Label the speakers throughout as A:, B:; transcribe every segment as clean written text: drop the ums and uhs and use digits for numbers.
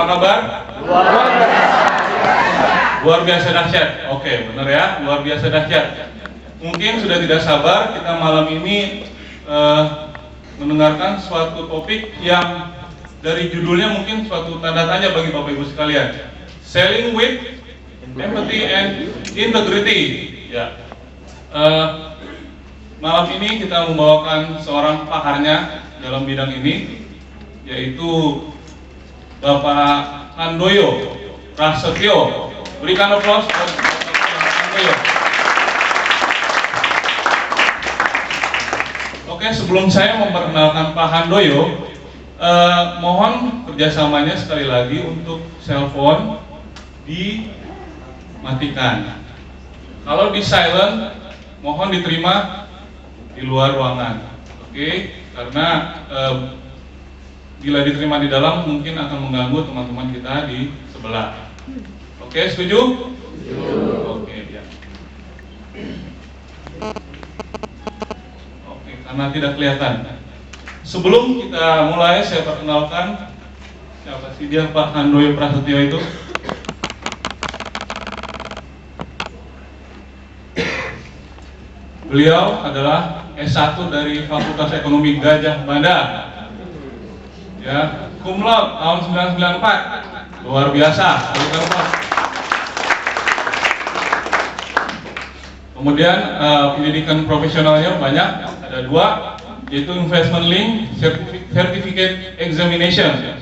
A: kabar? Luar biasa dahsyat. Oke, benar ya, luar biasa dahsyat. Mungkin sudah tidak sabar kita malam ini mendengarkan suatu topik yang dari judulnya mungkin suatu tanda tanya bagi Bapak Ibu sekalian. Selling with empathy and integrity. Ya. Malam ini kita membawakan seorang pakarnya dalam bidang ini, yaitu Bapak Handoyo Prasetyo. Berikan aplaus buat Bapak Handoyo. Oke, sebelum saya memperkenalkan Pak Handoyo, mohon kerjasamanya sekali lagi untuk cellphone dimatikan. Kalau di silent, mohon diterima di luar ruangan. Oke, karena bila diterima di dalam mungkin akan mengganggu teman-teman kita di sebelah. Oke, setuju? Oke, ya. Oke, karena tidak kelihatan. Sebelum kita mulai, saya perkenalkan siapa sih dia Pak Handoyo Prasetyo itu. Beliau adalah S1 dari Fakultas Ekonomi Gadjah Mada. Ya, cum laude tahun 1994. Luar biasa. Kemudian pendidikan profesionalnya banyak, ada 2, yaitu Investment Link Certificate Examination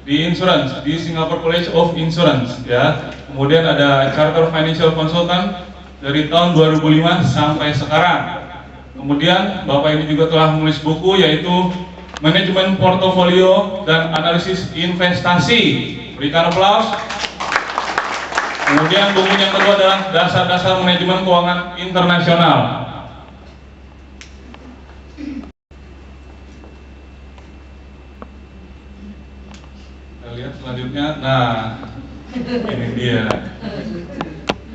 A: di Insurance di Singapore College of Insurance, ya. Kemudian ada Charter Financial Consultant dari tahun 2005 sampai sekarang. Kemudian Bapak ini juga telah menulis buku, yaitu Manajemen Portofolio dan Analisis Investasi. Berikan aplaus. Kemudian buku yang kedua adalah Dasar-dasar Manajemen Keuangan Internasional. Kita lihat selanjutnya. Nah, ini dia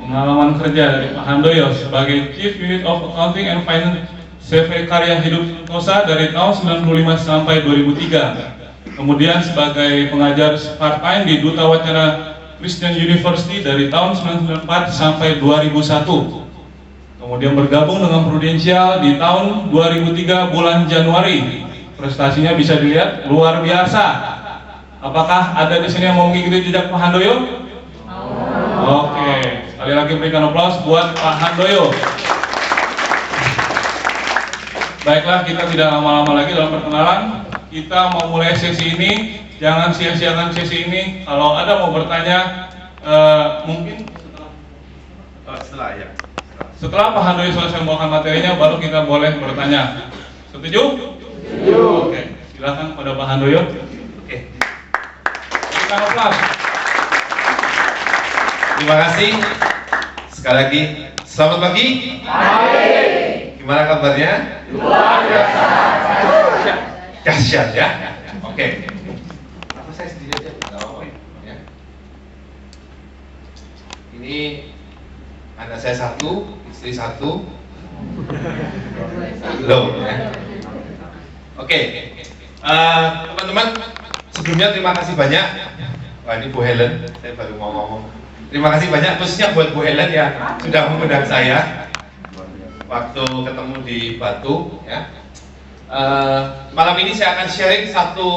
A: pengalaman kerja dari Pak Handoyo sebagai Chief Unit of Accounting and Finance CV Karya Hidup Sentosa dari tahun 95 sampai 2003. Kemudian sebagai pengajar part-time di Duta Wacana Christian University dari tahun 1994 sampai 2001. Kemudian bergabung dengan Prudential di tahun 2003 bulan Januari. Prestasinya bisa dilihat luar biasa. Apakah ada di sini yang mau mengikuti jejak Pak Handoyo? Oke. Sekali lagi berikan aplaus buat Pak Handoyo. Baiklah, kita tidak lama-lama lagi dalam perkenalan. Kita mau mulai sesi ini. Jangan sia-siakan sesi ini. Kalau ada mau bertanya, mungkin setelah Pak Handoyo selesai membawakan materinya, baru kita boleh bertanya. Setuju? Setuju. Oke, silakan pada Pak Handoyo. Oke. Berikan aplaus.
B: Terima kasih. Sekali lagi, selamat pagi. Gimana kabarnya? Luar biasa. Dahsyat ya. Oke. Apa saya sendiri aja? Nggak apa-apa ya. Ini anak saya 1, istri 1. Loh ya. Oke. Teman-teman, sebelumnya terima kasih banyak. Wah, ini Bu Helen, saya baru mau ngomong. Terima kasih banyak khususnya buat Bu Helen ya, sudah mengundang saya waktu ketemu di Batu ya. Malam ini saya akan sharing satu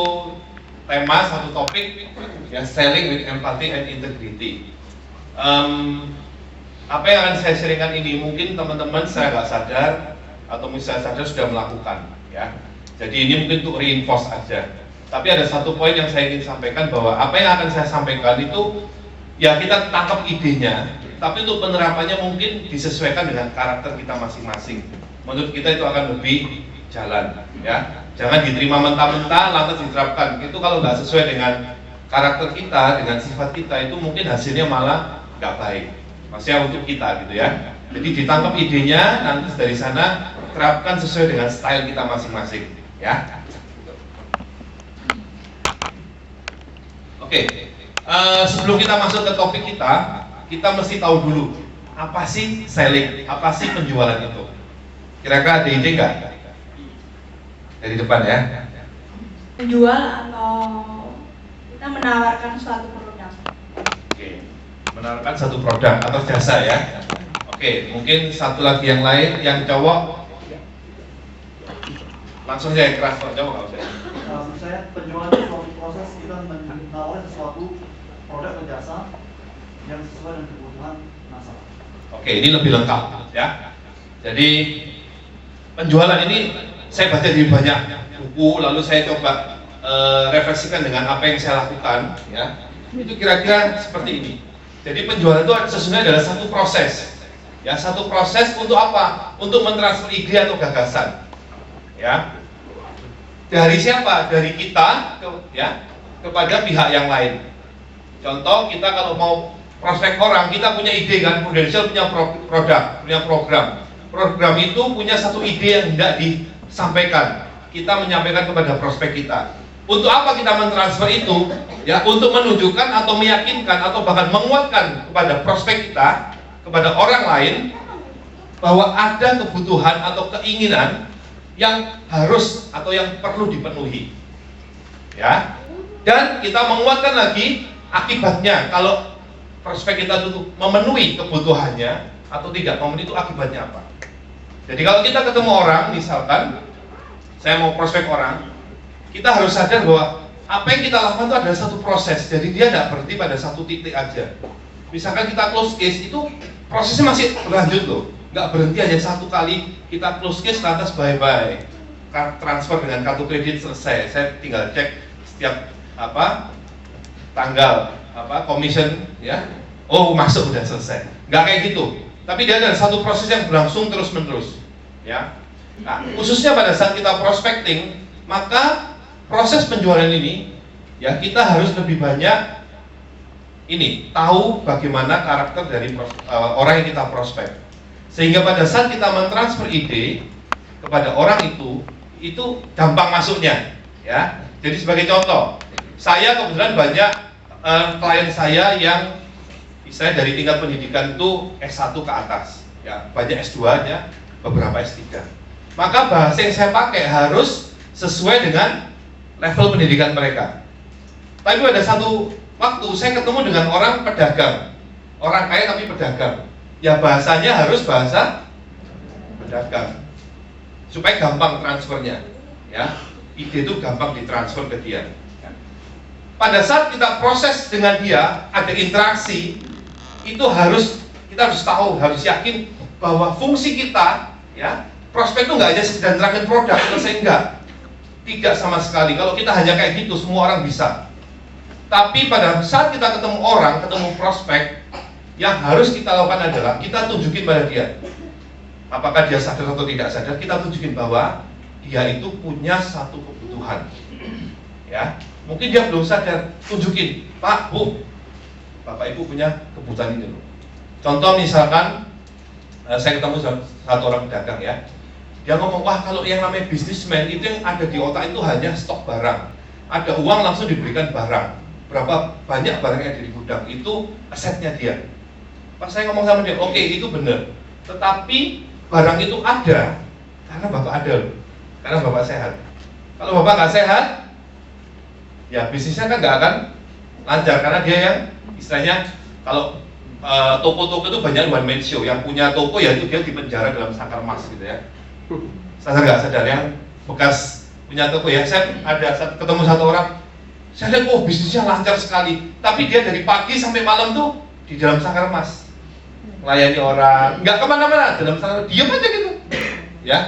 B: tema, satu topik ya, selling with empathy and integrity. Apa yang akan saya sharingkan ini mungkin teman-teman saya nggak sadar atau misalnya sadar sudah melakukan ya. Jadi ini mungkin untuk reinforce aja. Tapi ada satu poin yang saya ingin sampaikan, bahwa apa yang akan saya sampaikan itu ya kita tangkap idenya, tapi untuk penerapannya mungkin disesuaikan dengan karakter kita masing-masing. Menurut kita itu akan lebih jalan ya. Jangan diterima mentah-mentah lantas diterapkan. Itu kalau nggak sesuai dengan karakter kita, dengan sifat kita, itu mungkin hasilnya malah nggak baik. Maksudnya untuk kita gitu ya. Jadi ditangkap idenya, nanti dari sana terapkan sesuai dengan style kita masing-masing ya. Oke. Sebelum kita masuk ke topik kita mesti tahu dulu apa sih selling, apa sih penjualan itu. Kira-kira ada ide nggak? Dari depan ya.
C: Penjual atau kita menawarkan suatu produk.
B: Oke, menawarkan satu produk atau jasa ya. Oke, mungkin satu lagi yang lain, yang cowok. Langsung saya keras, Pak cowok kalau saya.
D: Menurut saya penjualan itu suatu proses kita menawarkan sesuatu produk atau jasa yang sesuai dengan kebutuhan nasabah.
B: Oke, ini lebih lengkap ya. Jadi penjualan ini saya baca di banyak buku, lalu saya coba refleksikan dengan apa yang saya lakukan ya. Itu kira-kira seperti ini. Jadi penjualan itu sesungguhnya adalah satu proses. Ya, satu proses untuk apa? Untuk mentransfer ide atau gagasan. Ya. Dari siapa? Dari kita kepada pihak yang lain. Contoh, kita kalau mau prospek orang, kita punya ide kan, Prudential punya produk, punya program. Program itu punya satu ide yang hendak disampaikan. Kita menyampaikan kepada prospek kita. Untuk apa kita mentransfer itu? Ya, untuk menunjukkan atau meyakinkan atau bahkan menguatkan kepada prospek kita, kepada orang lain bahwa ada kebutuhan atau keinginan yang harus atau yang perlu dipenuhi. Ya. Dan kita menguatkan lagi akibatnya kalau prospek kita itu memenuhi kebutuhannya atau tidak memenuhi, itu akibatnya apa. Jadi kalau kita ketemu orang, misalkan saya mau prospek orang, kita harus sadar bahwa apa yang kita lakukan itu adalah satu proses. Jadi dia tidak berhenti pada satu titik aja. Misalkan kita close case, itu prosesnya masih berlanjut loh, nggak berhenti aja satu kali kita close case lantas bye-bye, transfer dengan kartu kredit selesai, saya tinggal cek setiap tanggal commission ya, oh masuk udah selesai, nggak kayak gitu. Tapi dia ada satu proses yang berlangsung terus menerus ya. Nah, khususnya pada saat kita prospecting, maka proses penjualan ini ya kita harus lebih banyak ini tahu bagaimana karakter dari orang yang kita prospek, sehingga pada saat kita mentransfer ide kepada orang itu gampang masuknya ya. Jadi sebagai contoh, saya kebetulan banyak klien saya yang misalnya dari tingkat pendidikan itu S1 ke atas ya, banyak S2-nya, beberapa S3. Maka bahasa yang saya pakai harus sesuai dengan level pendidikan mereka. Tapi ada satu waktu saya ketemu dengan orang pedagang, orang kaya tapi pedagang, ya bahasanya harus bahasa pedagang supaya gampang transfernya ya, ide itu gampang ditransfer ke dia. Pada saat kita proses dengan dia, ada interaksi, itu kita harus tahu, harus yakin bahwa fungsi kita ya, prospek itu nggak hanya sekedar nerangin produk, selesai enggak, tidak sama sekali. Kalau kita hanya kayak gitu, semua orang bisa. Tapi pada saat kita ketemu orang, ketemu prospek, yang harus kita lakukan adalah kita tunjukin pada dia. Apakah dia sadar atau tidak sadar, kita tunjukin bahwa dia itu punya satu kebutuhan. Ya, mungkin dia belum sadar, tunjukin, Pak, Bu, Bapak Ibu punya kebutuhan ini loh. Contoh misalkan, saya ketemu satu orang pedagang ya, dia ngomong, wah kalau yang namanya bisnismen itu yang ada di otak itu hanya stok barang, ada uang langsung diberikan barang, berapa banyak barang yang ada di gudang, itu asetnya dia. Pas saya ngomong sama dia, oke, itu benar, tetapi barang itu ada karena Bapak ada loh, karena Bapak sehat. Kalau Bapak nggak sehat, ya bisnisnya kan nggak akan lancar, karena dia yang istilahnya kalau toko-toko itu banyak one man show, yang punya toko ya itu dia dipenjara dalam sangkar emas gitu ya. Sadar nggak sadar, yang bekas punya toko ya, saya ketemu satu orang, saya lihat oh bisnisnya lancar sekali, tapi dia dari pagi sampai malam tuh di dalam sangkar emas, melayani orang, nggak kemana-mana, dalam sangkar, diam aja gitu ya.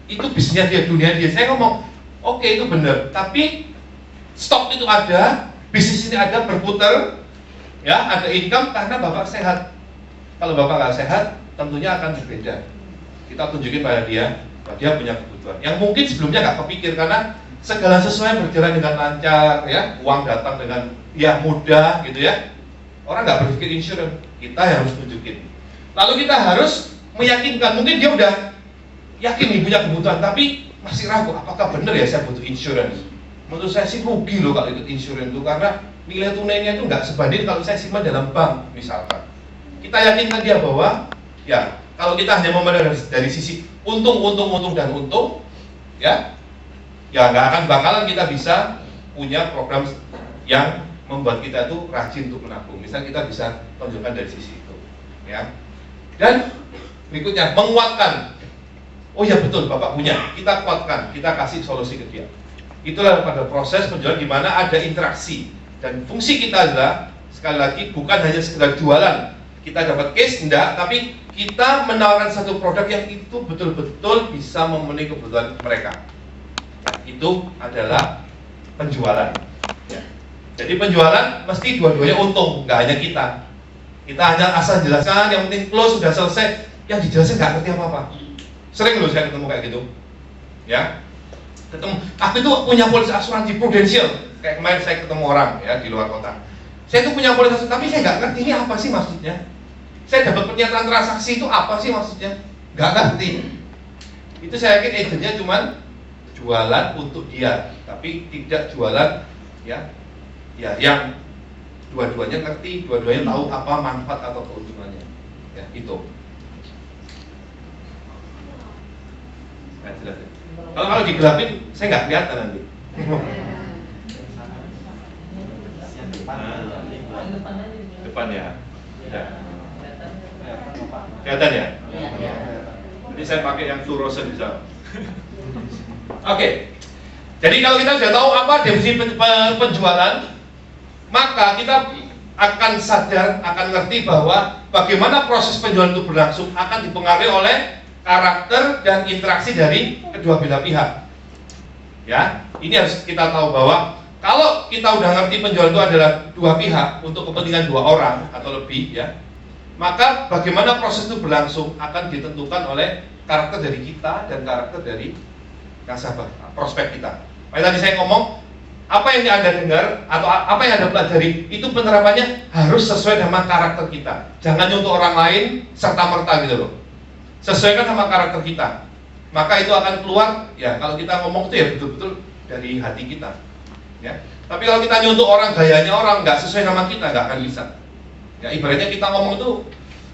B: Itu bisnisnya dia, dunia dia. Saya ngomong, oke, itu benar, tapi stok itu ada, bisnis ini ada, berputar ya, ada income karena Bapak sehat. Kalau Bapak nggak sehat, tentunya akan berbeda. Kita tunjukin pada dia bahwa dia punya kebutuhan yang mungkin sebelumnya nggak kepikir, karena segala sesuatu berjalan dengan lancar ya, uang datang dengan ya mudah gitu ya. Orang nggak berpikir insurance, kita harus tunjukin. Lalu kita harus meyakinkan, mungkin dia udah yakin nih punya kebutuhan, tapi masih ragu, apakah benar ya saya butuh insurance? Menurut saya sih rugi loh kalau ikut insurance itu, karena nilai tunainya itu nggak sebanding kalau saya simpan dalam bank misalkan. Kita yakinkan dia bahwa ya kalau kita hanya memandang dari sisi untung ya nggak akan bakalan kita bisa punya program yang membuat kita itu rajin untuk menabung. Misal kita bisa tonjolkan dari sisi itu, ya. Dan berikutnya menguatkan. Oh ya betul, Bapak punya. Kita kuatkan, kita kasih solusi ke dia. Itulah pada proses penjualan di mana ada interaksi. Dan fungsi kita adalah sekali lagi bukan hanya sekedar jualan. Kita dapat case enggak, tapi kita menawarkan satu produk yang itu betul-betul bisa memenuhi kebutuhan mereka. Itu adalah penjualan. Ya. Jadi penjualan mesti dua-duanya untung, nggak hanya kita. Kita hanya asal jelaskan, yang penting close sudah selesai, yang dijelaskan nggak ngerti apa-apa. Sering loh saya ketemu kayak gitu, ya. Ketemu, aku itu punya polis asuransi prudensial. Kayak kemarin saya ketemu orang ya di luar kota. Saya itu punya polis asuransi, tapi saya nggak ngerti ini apa sih maksudnya. Saya dapat pernyataan transaksi itu apa sih maksudnya? Nggak ngerti. Itu saya yakin agennya cuman jualan untuk dia, tapi tidak jualan ya yang dua-duanya ngerti, dua-duanya tahu apa manfaat atau keuntungannya. Ya, itu. Nah, jelas ya. Kalau digelapin, saya nggak kelihatan nanti. Depan ya. Ya. Kelihatan ya? Jadi saya pakai yang fluorescent bisa. Oke. Jadi kalau kita sudah tahu apa definisi penjualan, maka kita akan sadar, akan ngerti bahwa bagaimana proses penjualan itu berlangsung akan dipengaruhi oleh karakter dan interaksi dari kedua belah pihak. Ya, ini harus kita tahu bahwa kalau kita udah ngerti penjualan itu adalah dua pihak untuk kepentingan dua orang atau lebih, ya, maka bagaimana proses itu berlangsung akan ditentukan oleh karakter dari kita dan karakter dari nasabah, prospek kita. Makanya tadi saya ngomong, apa yang Anda dengar atau apa yang Anda pelajari itu penerapannya harus sesuai dengan karakter kita. Jangan untuk orang lain serta merta gitu loh. Sesuaikan sama karakter kita. Maka itu akan keluar ya, kalau kita ngomong itu ya betul-betul dari hati kita. Ya. Tapi kalau kita nyuntuk orang, gayanya orang nggak sesuai sama kita, nggak akan bisa. Ya, ibaratnya kita ngomong itu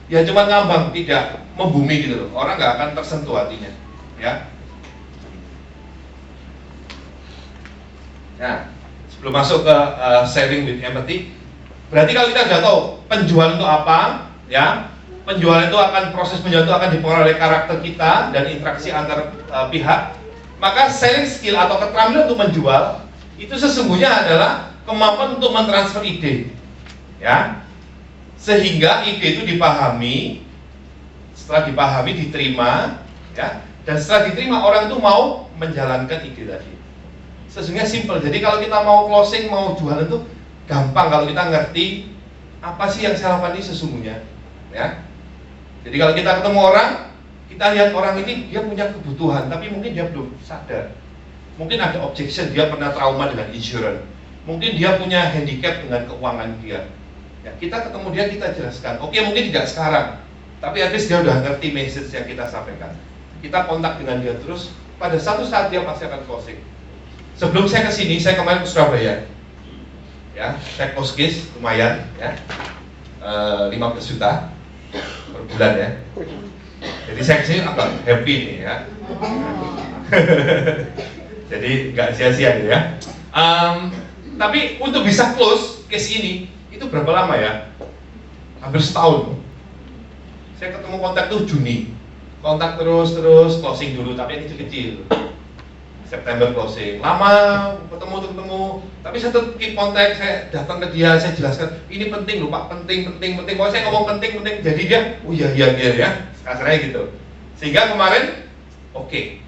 B: ya cuma ngambang, tidak membumi gitu loh. Orang nggak akan tersentuh hatinya. Ya. Nah, sebelum masuk ke sharing with empathy, berarti kalau kita sudah tahu penjualan itu apa, ya, penjualan itu akan, proses penjualan itu akan dipengaruhi oleh karakter kita dan interaksi antar pihak. Maka selling skill atau keterampilan untuk menjual itu sesungguhnya adalah kemampuan untuk mentransfer ide, ya, sehingga ide itu dipahami, setelah dipahami diterima, ya, dan setelah diterima orang itu mau menjalankan ide tadi. Sesungguhnya simple. Jadi kalau kita mau closing, mau jualan itu gampang kalau kita ngerti apa sih yang saya lakukan ini sesungguhnya, ya. Jadi kalau kita ketemu orang, kita lihat orang ini dia punya kebutuhan, tapi mungkin dia belum sadar. Mungkin ada objection, dia pernah trauma dengan insurance. Mungkin dia punya handicap dengan keuangan dia. Ya, kita ketemu dia, kita jelaskan. Oke, mungkin tidak sekarang, tapi at least dia udah ngerti message yang kita sampaikan. Kita kontak dengan dia terus. Pada satu saat dia pasti akan closing. Sebelum saya kesini, saya kemarin ke Surabaya. Ya, saya close case lumayan, ya, 15 juta per bulan ya. Jadi saya kesini agak happy nih ya. Jadi nggak sia-sia gitu ya. Tapi untuk bisa close case ini itu berapa lama ya? Hampir setahun. Saya ketemu kontak tuh Juni, kontak terus closing dulu, tapi yang kecil-kecil. September closing, lama ketemu, tapi saya tetap keep kontak, saya datang ke dia, saya jelaskan ini penting loh Pak, penting. Pokoknya saya ngomong penting, jadi dia, oh iya ya, kasarnya gitu. Sehingga kemarin, oke,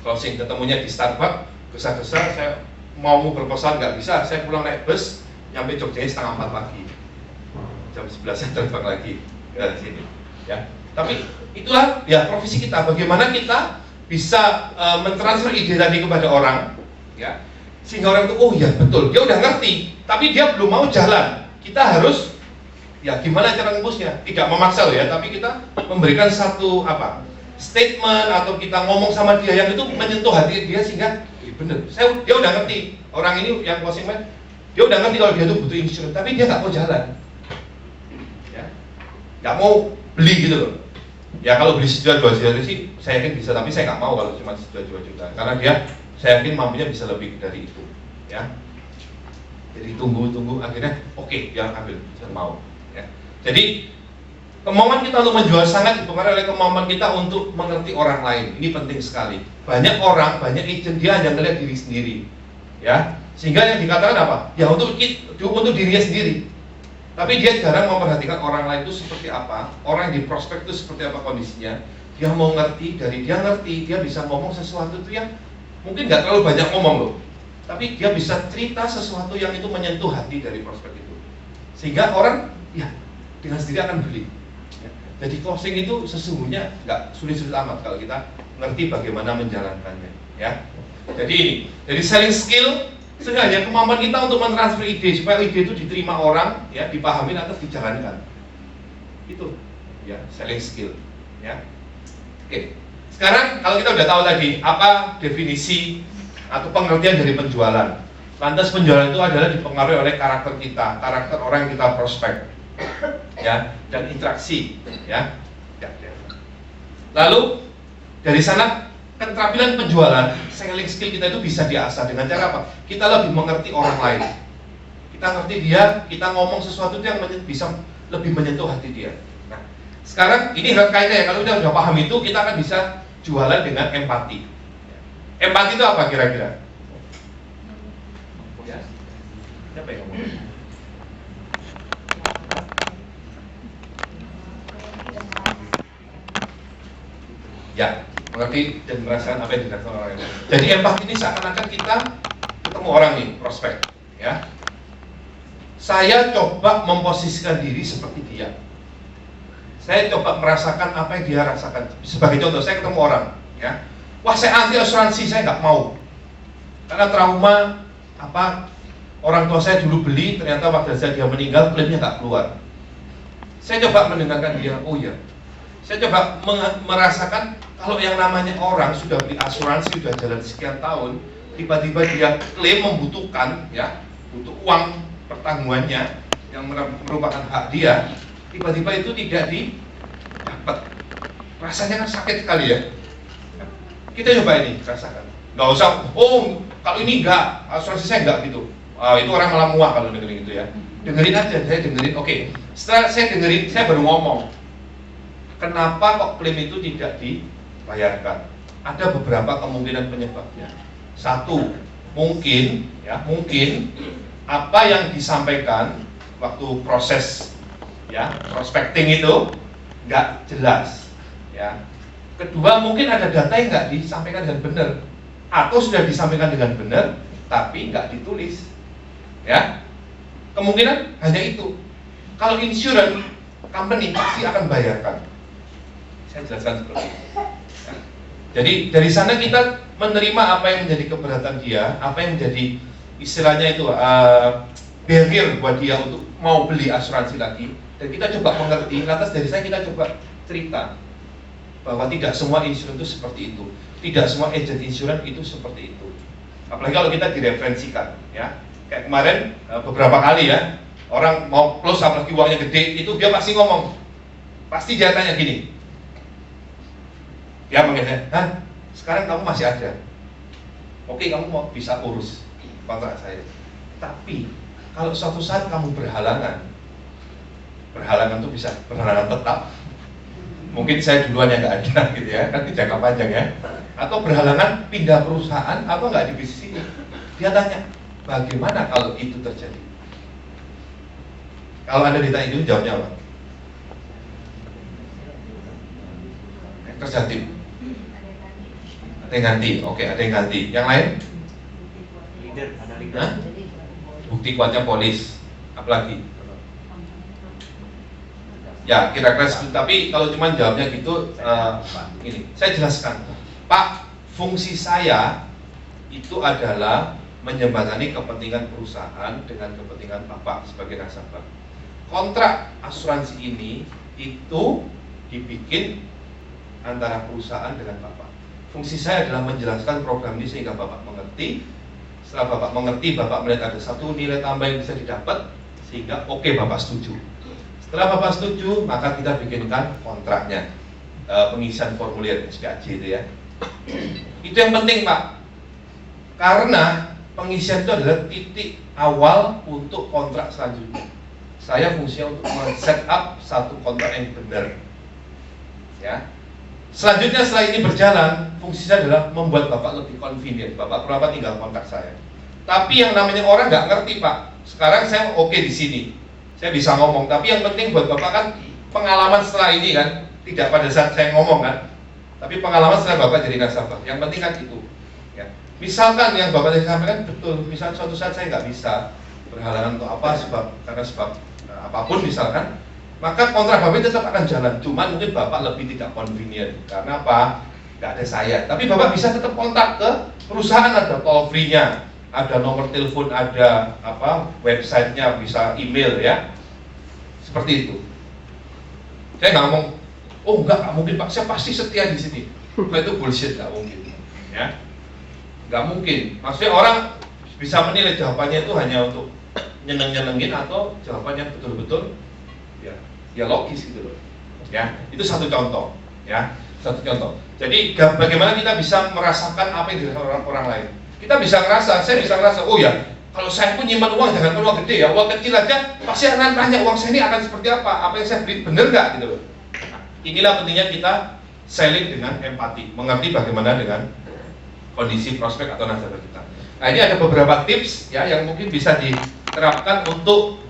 B: closing, ketemunya di Starbucks, gesa-gesa, saya mau berproposal nggak bisa, saya pulang naik bus, nyampe Jogja setengah 4 pagi, jam 11 saya terbang lagi ke sini, ya. Tapi itulah ya profesi kita, bagaimana kita bisa mentransfer ide tadi kepada orang, ya, sehingga orang itu oh ya betul, dia udah ngerti, tapi dia belum mau jalan. Kita harus ya gimana cara nembusnya, tidak memaksa loh ya, tapi kita memberikan satu statement atau kita ngomong sama dia yang itu menyentuh hati dia sehingga bener, dia udah ngerti, orang ini yang closing man, dia udah ngerti kalau dia itu butuh insurance, tapi dia nggak mau jalan, ya, nggak mau beli gitu loh. Ya kalau beli sejuta 2 juta sih saya yakin bisa, tapi saya nggak mau kalau cuma sejuta 2 juta, karena dia saya yakin mampunya bisa lebih dari itu, ya. Jadi tunggu akhirnya oke, dia ambil, saya mau. Ya. Jadi kemauan kita untuk menjual sangat dipengaruhi oleh kemampuan kita untuk mengerti orang lain. Ini penting sekali. Banyak orang, banyak agent dia hanya melihat diri sendiri, ya. Sehingga yang dikatakan apa? Ya untuk dirinya sendiri. Tapi dia jarang memperhatikan orang lain itu seperti apa, orang yang di prospek itu seperti apa kondisinya. Dia mau ngerti, dari dia ngerti, dia bisa ngomong sesuatu itu yang mungkin nggak terlalu banyak ngomong loh. Tapi dia bisa cerita sesuatu yang itu menyentuh hati dari prospek itu. Sehingga orang, ya dengan sendiri akan beli. Ya. Jadi closing itu sesungguhnya nggak sulit-sulit amat kalau kita ngerti bagaimana menjalankannya. Ya. Jadi ini, dari selling skill, sengaja kemampuan kita untuk mentransfer ide supaya ide itu diterima orang, ya, dipahami atau dijalankan. Itu, ya, selling skill. Ya. Oke. Sekarang kalau kita udah tahu tadi apa definisi atau pengertian dari penjualan. Lantas penjualan itu adalah dipengaruhi oleh karakter kita, karakter orang yang kita prospek, ya, dan interaksi, ya. Lalu dari sana keterampilan penjualan, selling skill kita itu bisa diasah dengan cara apa? Kita lebih mengerti orang lain. Kita ngerti dia, kita ngomong sesuatu yang bisa lebih menyentuh hati dia. Nah, sekarang ini kayaknya ya, kalau udah paham itu, kita akan bisa jualan dengan empati. Empati itu apa kira-kira? Ya, siapa yang ngomong? Ya, mengerti dan merasakan apa yang dirasakan orang lain. Jadi empati ini seakan-akan kita ketemu orang nih, prospek, ya. Saya coba memposisikan diri seperti dia. Saya coba merasakan apa yang dia rasakan. Sebagai contoh, saya ketemu orang, ya. Wah, saya anti asuransi, saya nggak mau. Karena trauma apa orang tua saya dulu beli, ternyata waktu dia meninggal klaimnya nggak keluar. Saya coba mendengarkan dia, oh iya. Saya coba merasakan kalau yang namanya orang sudah beli asuransi, sudah jalan sekian tahun, tiba-tiba dia klaim membutuhkan, ya, butuh uang pertanggungannya yang merupakan hak dia, tiba-tiba itu tidak didapat. Rasanya kan sakit sekali ya. Kita coba ini, rasakan. Nggak usah, oh kalau ini enggak, asuransi saya enggak gitu. Itu orang malah muak kalau dengerin gitu ya. Dengerin aja, saya dengerin, oke. Setelah saya dengerin, saya baru ngomong. Kenapa kok klaim itu tidak dibayarkan? Ada beberapa kemungkinan penyebabnya. Satu, mungkin apa yang disampaikan waktu proses, ya, prospecting itu nggak jelas, ya. Kedua, mungkin ada data yang nggak disampaikan dengan benar, atau sudah disampaikan dengan benar, tapi nggak ditulis, ya. Kemungkinan hanya itu. Kalau insurance company pasti akan bayarkan. Saya jelaskan seperti itu. Ya. Jadi dari sana kita menerima apa yang menjadi keberatan dia, apa yang menjadi istilahnya itu barrier buat dia untuk mau beli asuransi lagi, dan kita coba mengerti. Lantas dari sana kita coba cerita bahwa tidak semua insurance itu seperti itu, tidak semua agent insurance itu seperti itu. Apalagi kalau kita direferensikan, ya. Kayak kemarin beberapa kali ya, orang mau close apalagi uangnya gede, itu dia pasti ngomong, pasti dia tanya gini, dia panggil saya, "Hah, sekarang kamu masih ada? Oke, kamu mau bisa urus kontrak saya. Tapi kalau suatu saat kamu berhalangan itu bisa berhalangan tetap. Mungkin saya duluan yang nggak ada gitu ya, kan jangka panjang ya. Atau berhalangan pindah perusahaan atau nggak di bisnis ini." Dia tanya, bagaimana kalau itu terjadi? Kalau Anda ditanya itu jawabnya apa? Terjadi. Ada yang ganti, oke, ada yang ganti. Yang lain?
E: Leader, ada leader.
B: Hah? Bukti kuatnya polis, apalagi? Ya, kira-kira segitu. Tapi kalau cuma jawabnya gitu, ini saya jelaskan, Pak, fungsi saya itu adalah menjembatani kepentingan perusahaan dengan kepentingan Bapak sebagai nasabah. Kontrak asuransi ini itu dibikin antara perusahaan dengan Bapak. Fungsi saya adalah menjelaskan program ini sehingga Bapak mengerti. Setelah Bapak mengerti, Bapak melihat ada satu nilai tambah yang bisa didapat, sehingga oke, Bapak setuju. Setelah Bapak setuju, maka kita bikinkan kontraknya, pengisian formulir SPAJ itu ya. Itu yang penting, Pak. Karena pengisian itu adalah titik awal untuk kontrak selanjutnya. Saya fungsinya untuk men-set up satu kontrak yang benar. Ya. Selanjutnya setelah ini berjalan, fungsinya adalah membuat Bapak lebih convenient. Bapak kenapa tinggal kontak saya. Tapi yang namanya orang nggak ngerti, Pak. Sekarang saya oke di sini, saya bisa ngomong. Tapi yang penting buat Bapak kan pengalaman setelah ini kan, tidak pada saat saya ngomong kan. Tapi pengalaman setelah Bapak jadi nasabah. Yang penting kan itu. Ya. Misalkan yang Bapak tadi sampaikan betul. Misalkan suatu saat saya nggak bisa berhalangan untuk apa karena sebab apapun misalkan. Maka kontrak Bapak tetap akan jalan, cuman mungkin Bapak lebih tidak convenient. Karena apa? Nggak ada saya. Tapi Bapak bisa tetap kontak ke perusahaan, ada toll free-nya, ada nomor telepon, ada websitenya, bisa email ya. Seperti itu. Saya nggak ngomong, oh nggak mungkin Pak, saya pasti setia di sini. Nah, itu bullshit, nggak mungkin. Ya, nggak mungkin. Maksudnya orang bisa menilai jawabannya itu hanya untuk nyeneng-nyenengin atau jawabannya betul-betul ya logis gitu loh. Ya, itu satu contoh. Ya, satu contoh. Jadi bagaimana kita bisa merasakan apa yang dirasakan orang lain. Kita bisa ngerasa, saya bisa ngerasa, oh ya, kalau saya pun nyimpan uang jangan uang gede ya, uang kecil aja pasti akan tanya uang saya ini akan seperti apa yang saya beli bener nggak gitu loh. Nah, inilah pentingnya kita selling dengan empati, mengerti bagaimana dengan kondisi prospek atau nasabah kita. Nah, ini ada beberapa tips ya yang mungkin bisa diterapkan untuk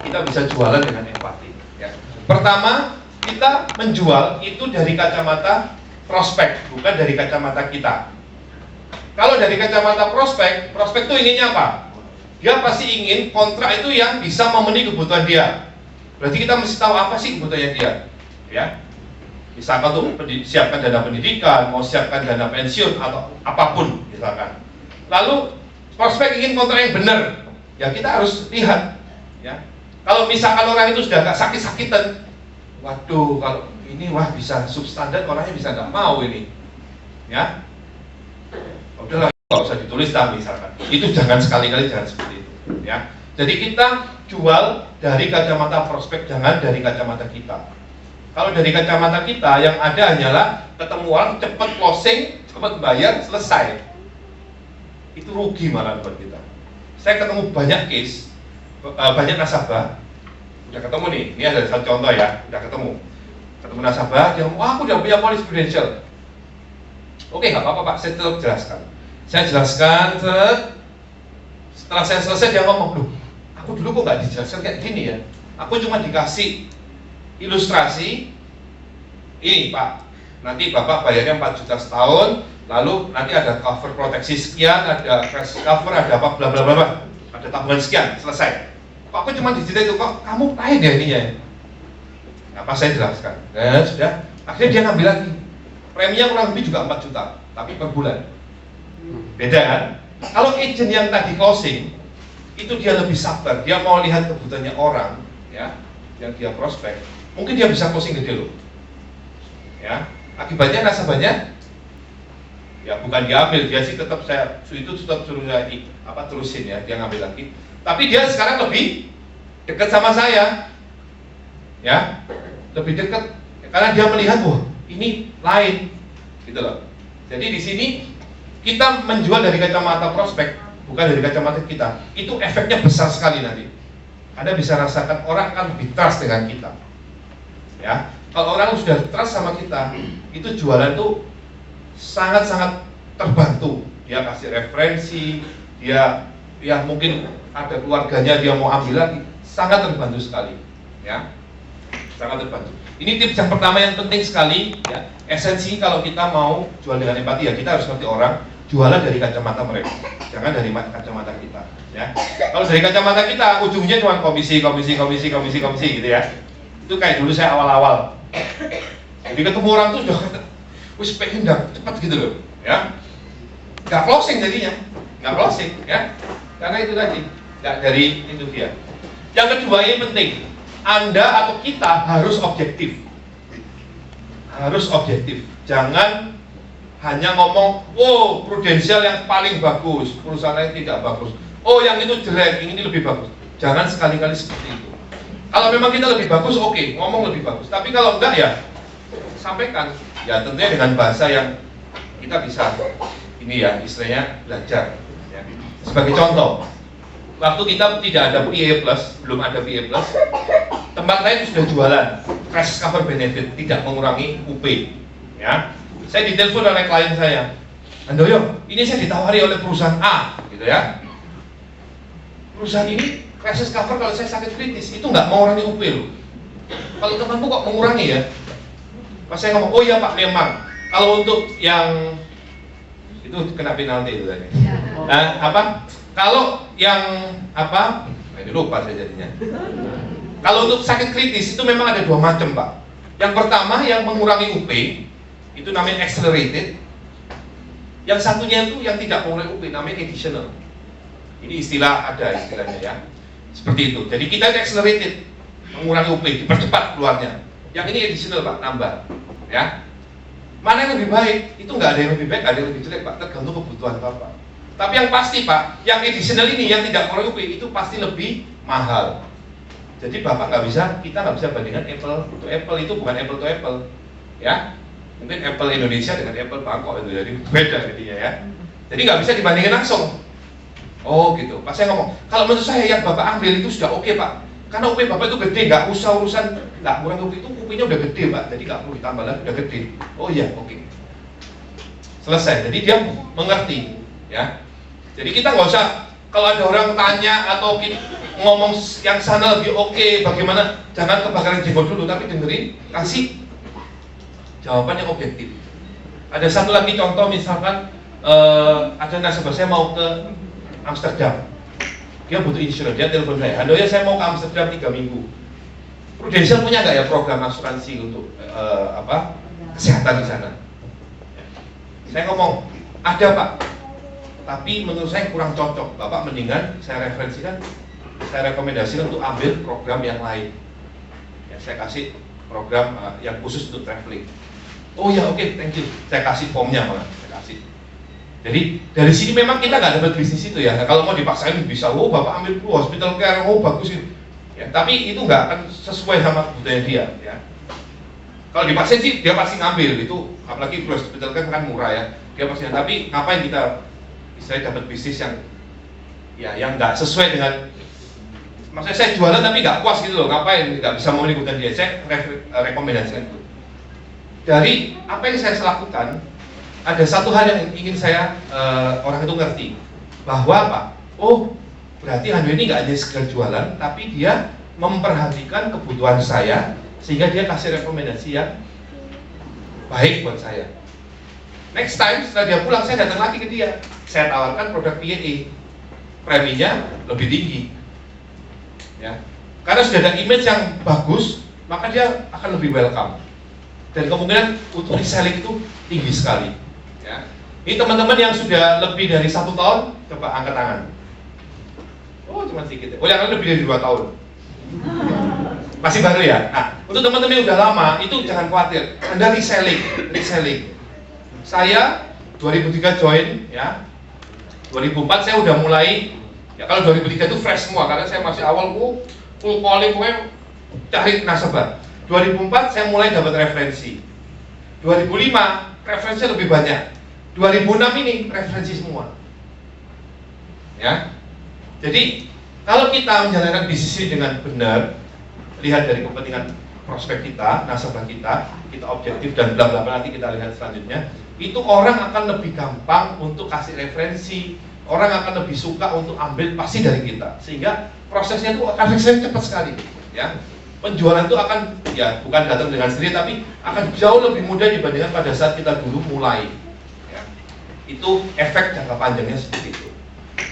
B: kita bisa jualan dengan empati. Ya. Pertama, kita menjual itu dari kacamata prospek, bukan dari kacamata kita. Kalau dari kacamata prospek itu inginnya apa? Dia pasti ingin kontrak itu yang bisa memenuhi kebutuhan dia. Berarti kita mesti tahu apa sih kebutuhannya dia. Ya. Misalkan untuk siapkan dana pendidikan, mau siapkan dana pensiun atau apapun misalkan. Lalu prospek ingin kontrak yang benar, ya kita harus lihat. Ya. Kalau misalkan orang itu sudah agak sakit-sakitan, waduh, kalau ini bisa substandard, orangnya bisa nggak mau ini, ya. Udahlah, nggak usah ditulis dah misalkan. Itu jangan sekali-kali jangan seperti itu, ya. Jadi kita jual dari kacamata prospek, jangan dari kacamata kita. Kalau dari kacamata kita, yang ada hanyalah ketemu orang, cepat closing, cepat bayar, selesai. Itu rugi malah buat kita. Saya ketemu banyak case. Banyak nasabah udah ketemu nih, ini ada satu contoh ya, udah ketemu nasabah, dia ngomong, wah aku udah punya polis prudential. Oke, nggak apa-apa Pak, saya tetap jelaskan. Saya jelaskan, setelah saya selesai dia ngomong, loh, aku dulu kok nggak dijelaskan kayak gini ya. Aku cuma dikasih ilustrasi, ini Pak, nanti Bapak bayarnya 4 juta setahun, lalu nanti ada cover proteksi sekian, ada crash cover, ada apa bla bla bla, ada tabungan sekian, selesai. Kok aku cuma dicerita itu, kok kamu lain ya ininya ya? Apa saya jelaskan? Dan sudah, akhirnya dia ngambil lagi. Preminya kurang lebih juga 4 juta, tapi per bulan. Beda kan? Kalau agent yang tadi closing, itu dia lebih sabar, dia mau lihat kebutuhannya orang, ya, yang dia prospek, mungkin dia bisa closing gede loh. Ya, akibatnya nasabahnya ya bukan diambil, dia sih tetap tetap suruh saya terusin ya, dia ngambil lagi. Tapi dia sekarang lebih dekat sama saya, ya, lebih dekat karena dia melihat, wah ini lain, gitu loh. Jadi di sini kita menjual dari kacamata prospek, bukan dari kacamata kita. Itu efeknya besar sekali nanti. Anda bisa rasakan orang akan lebih trust dengan kita, ya. Kalau orang sudah trust sama kita, itu jualan tuh sangat-sangat terbantu. Dia kasih referensi, dia mungkin ada keluarganya dia mau ambil lagi, sangat terbantu sekali, ya, sangat terbantu. Ini tips yang pertama yang penting sekali, ya. Esensi kalau kita mau jual dengan empati ya kita harus ngerti orang, jualan dari kacamata mereka, jangan dari kacamata kita, ya. Kalau dari kacamata kita ujungnya cuma komisi gitu ya. Itu kayak dulu saya awal-awal, jadi ketemu orang tuh udah kata, wis pengen cepat gitu loh, ya. Nggak closing jadinya, nggak closing, ya. Karena itu tadi, nggak dari itu dia. Yang kedua ini penting, Anda atau kita harus objektif. Harus objektif. Jangan hanya ngomong, oh prudensial yang paling bagus, perusahaan lain tidak bagus. Oh yang itu jelek, ini lebih bagus. Jangan sekali-kali seperti itu. Kalau memang kita lebih bagus, oke, ngomong lebih bagus. Tapi kalau enggak ya, sampaikan. Ya tentunya dengan bahasa yang kita bisa, ini ya istilahnya belajar. Ya. Sebagai contoh, waktu kita tidak ada PA Plus, belum ada PA Plus, tempat lain sudah jualan fresh cover benefit, tidak mengurangi UP. Ya, saya ditelepon oleh klien saya, Handoyo, ini saya ditawari oleh perusahaan A, gitu ya. Perusahaan ini fresh cover kalau saya sakit kritis itu nggak mengurangi UP loh. Kalau temanmu kok mengurangi ya? Pas saya ngomong, oh iya Pak, memang. Kalau untuk yang itu kena penalti itu tadi. Nah, apa? Kalau yang apa? Ini lupa saya jadinya. Kalau untuk sakit kritis itu memang ada dua macam Pak. Yang pertama yang mengurangi UP itu namanya accelerated. Yang satunya itu yang tidak mengurangi UP namanya additional. Ini istilah ada istilahnya ya. Seperti itu. Jadi kita accelerated, mengurangi UP, dipercepat keluarnya. Yang ini additional Pak, nambah. Ya. Mana yang lebih baik? Itu nggak ada yang lebih baik, nggak ada yang lebih jelek Pak, tergantung kebutuhan Bapak. Tapi yang pasti Pak, yang additional ini yang tidak mengurangi UP itu pasti lebih mahal. Jadi Bapak kita nggak bisa bandingkan apple to apple, itu bukan apple to apple. Ya. Mungkin apple Indonesia dengan apple Bangkok itu jadi beda jadinya ya. Jadi nggak bisa dibandingkan langsung. Oh gitu. Pas saya ngomong, kalau menurut saya yang Bapak ambil itu sudah oke Pak. Karena UP Bapak itu gede, nggak usah urusan nggak kurang UP itu, UP-nya udah gede Pak. Jadi nggak perlu ditambah lagi, udah gede. Oh iya, oke. Selesai. Jadi dia mengerti, ya. Jadi kita nggak usah kalau ada orang tanya atau ngomong yang sana lebih oke, bagaimana? Jangan kebakaran jenggot dulu, tapi dengerin, kasih jawaban yang objektif. Ada satu lagi contoh, misalkan ada nasabah saya mau ke Amsterdam, dia butuh insurance, dia telepon saya, Handoyo saya mau ke Amsterdam 3 minggu. Prudential punya nggak ya program asuransi untuk kesehatan di sana? Saya ngomong, ada Pak, tapi menurut saya kurang cocok. Bapak mendingan saya referensikan, saya rekomendasikan untuk ambil program yang lain. Ya, saya kasih program yang khusus untuk traveling. Oh ya oke, thank you. Saya kasih formnya malah, saya kasih. Jadi dari sini memang kita nggak dapat bisnis itu ya. Nah, kalau mau dipaksain bisa, oh Bapak ambil hospital care, oh bagus itu. Ya, tapi itu nggak akan sesuai sama budaya dia. Ya. Kalau dipaksain sih dia pasti ngambil itu, apalagi hospital care kan murah ya. Dia pasti. Tapi ngapain kita istilahnya dapat bisnis yang nggak sesuai dengan, maksudnya saya jualan tapi nggak puas gitu loh. Ngapain nggak bisa mau ikutan dia? Saya rekomendasikan itu. Dari apa yang saya lakukan, ada satu hal yang ingin saya orang itu ngerti, bahwa apa? Oh, berarti Handoyo ini nggak hanya sekedar jualan, tapi dia memperhatikan kebutuhan saya, sehingga dia kasih rekomendasi yang baik buat saya. Next time setelah dia pulang, saya datang lagi ke dia, saya tawarkan produk PA, preminya lebih tinggi, ya. Karena sudah ada image yang bagus, maka dia akan lebih welcome. Dan kemungkinan untuk reselling itu tinggi sekali. Ya. Ini teman-teman yang sudah lebih dari 1 tahun, coba angkat tangan. Oh cuma sedikit ya. Oh yang lebih dari 2 tahun. Masih baru ya? Nah, untuk teman-teman yang udah lama, itu jangan khawatir. Anda reselling. Saya 2003 join, ya. 2004 saya udah mulai, ya kalau 2003 itu fresh semua, karena saya masih awal full calling, cari nasabah. 2004 saya mulai dapat referensi. 2005 referensi lebih banyak. 2006 ini referensi semua. Ya. Jadi kalau kita menjalankan bisnis ini dengan benar, lihat dari kepentingan prospek kita, nasabah kita objektif dan bla bla bla, nanti kita lihat selanjutnya. Itu orang akan lebih gampang untuk kasih referensi, orang akan lebih suka untuk ambil pasti dari kita, sehingga prosesnya itu akan cepat sekali. Ya. Penjualan itu akan, ya bukan datang dengan sendiri, tapi akan jauh lebih mudah dibandingkan pada saat kita dulu mulai. Ya. Itu efek jangka panjangnya seperti itu.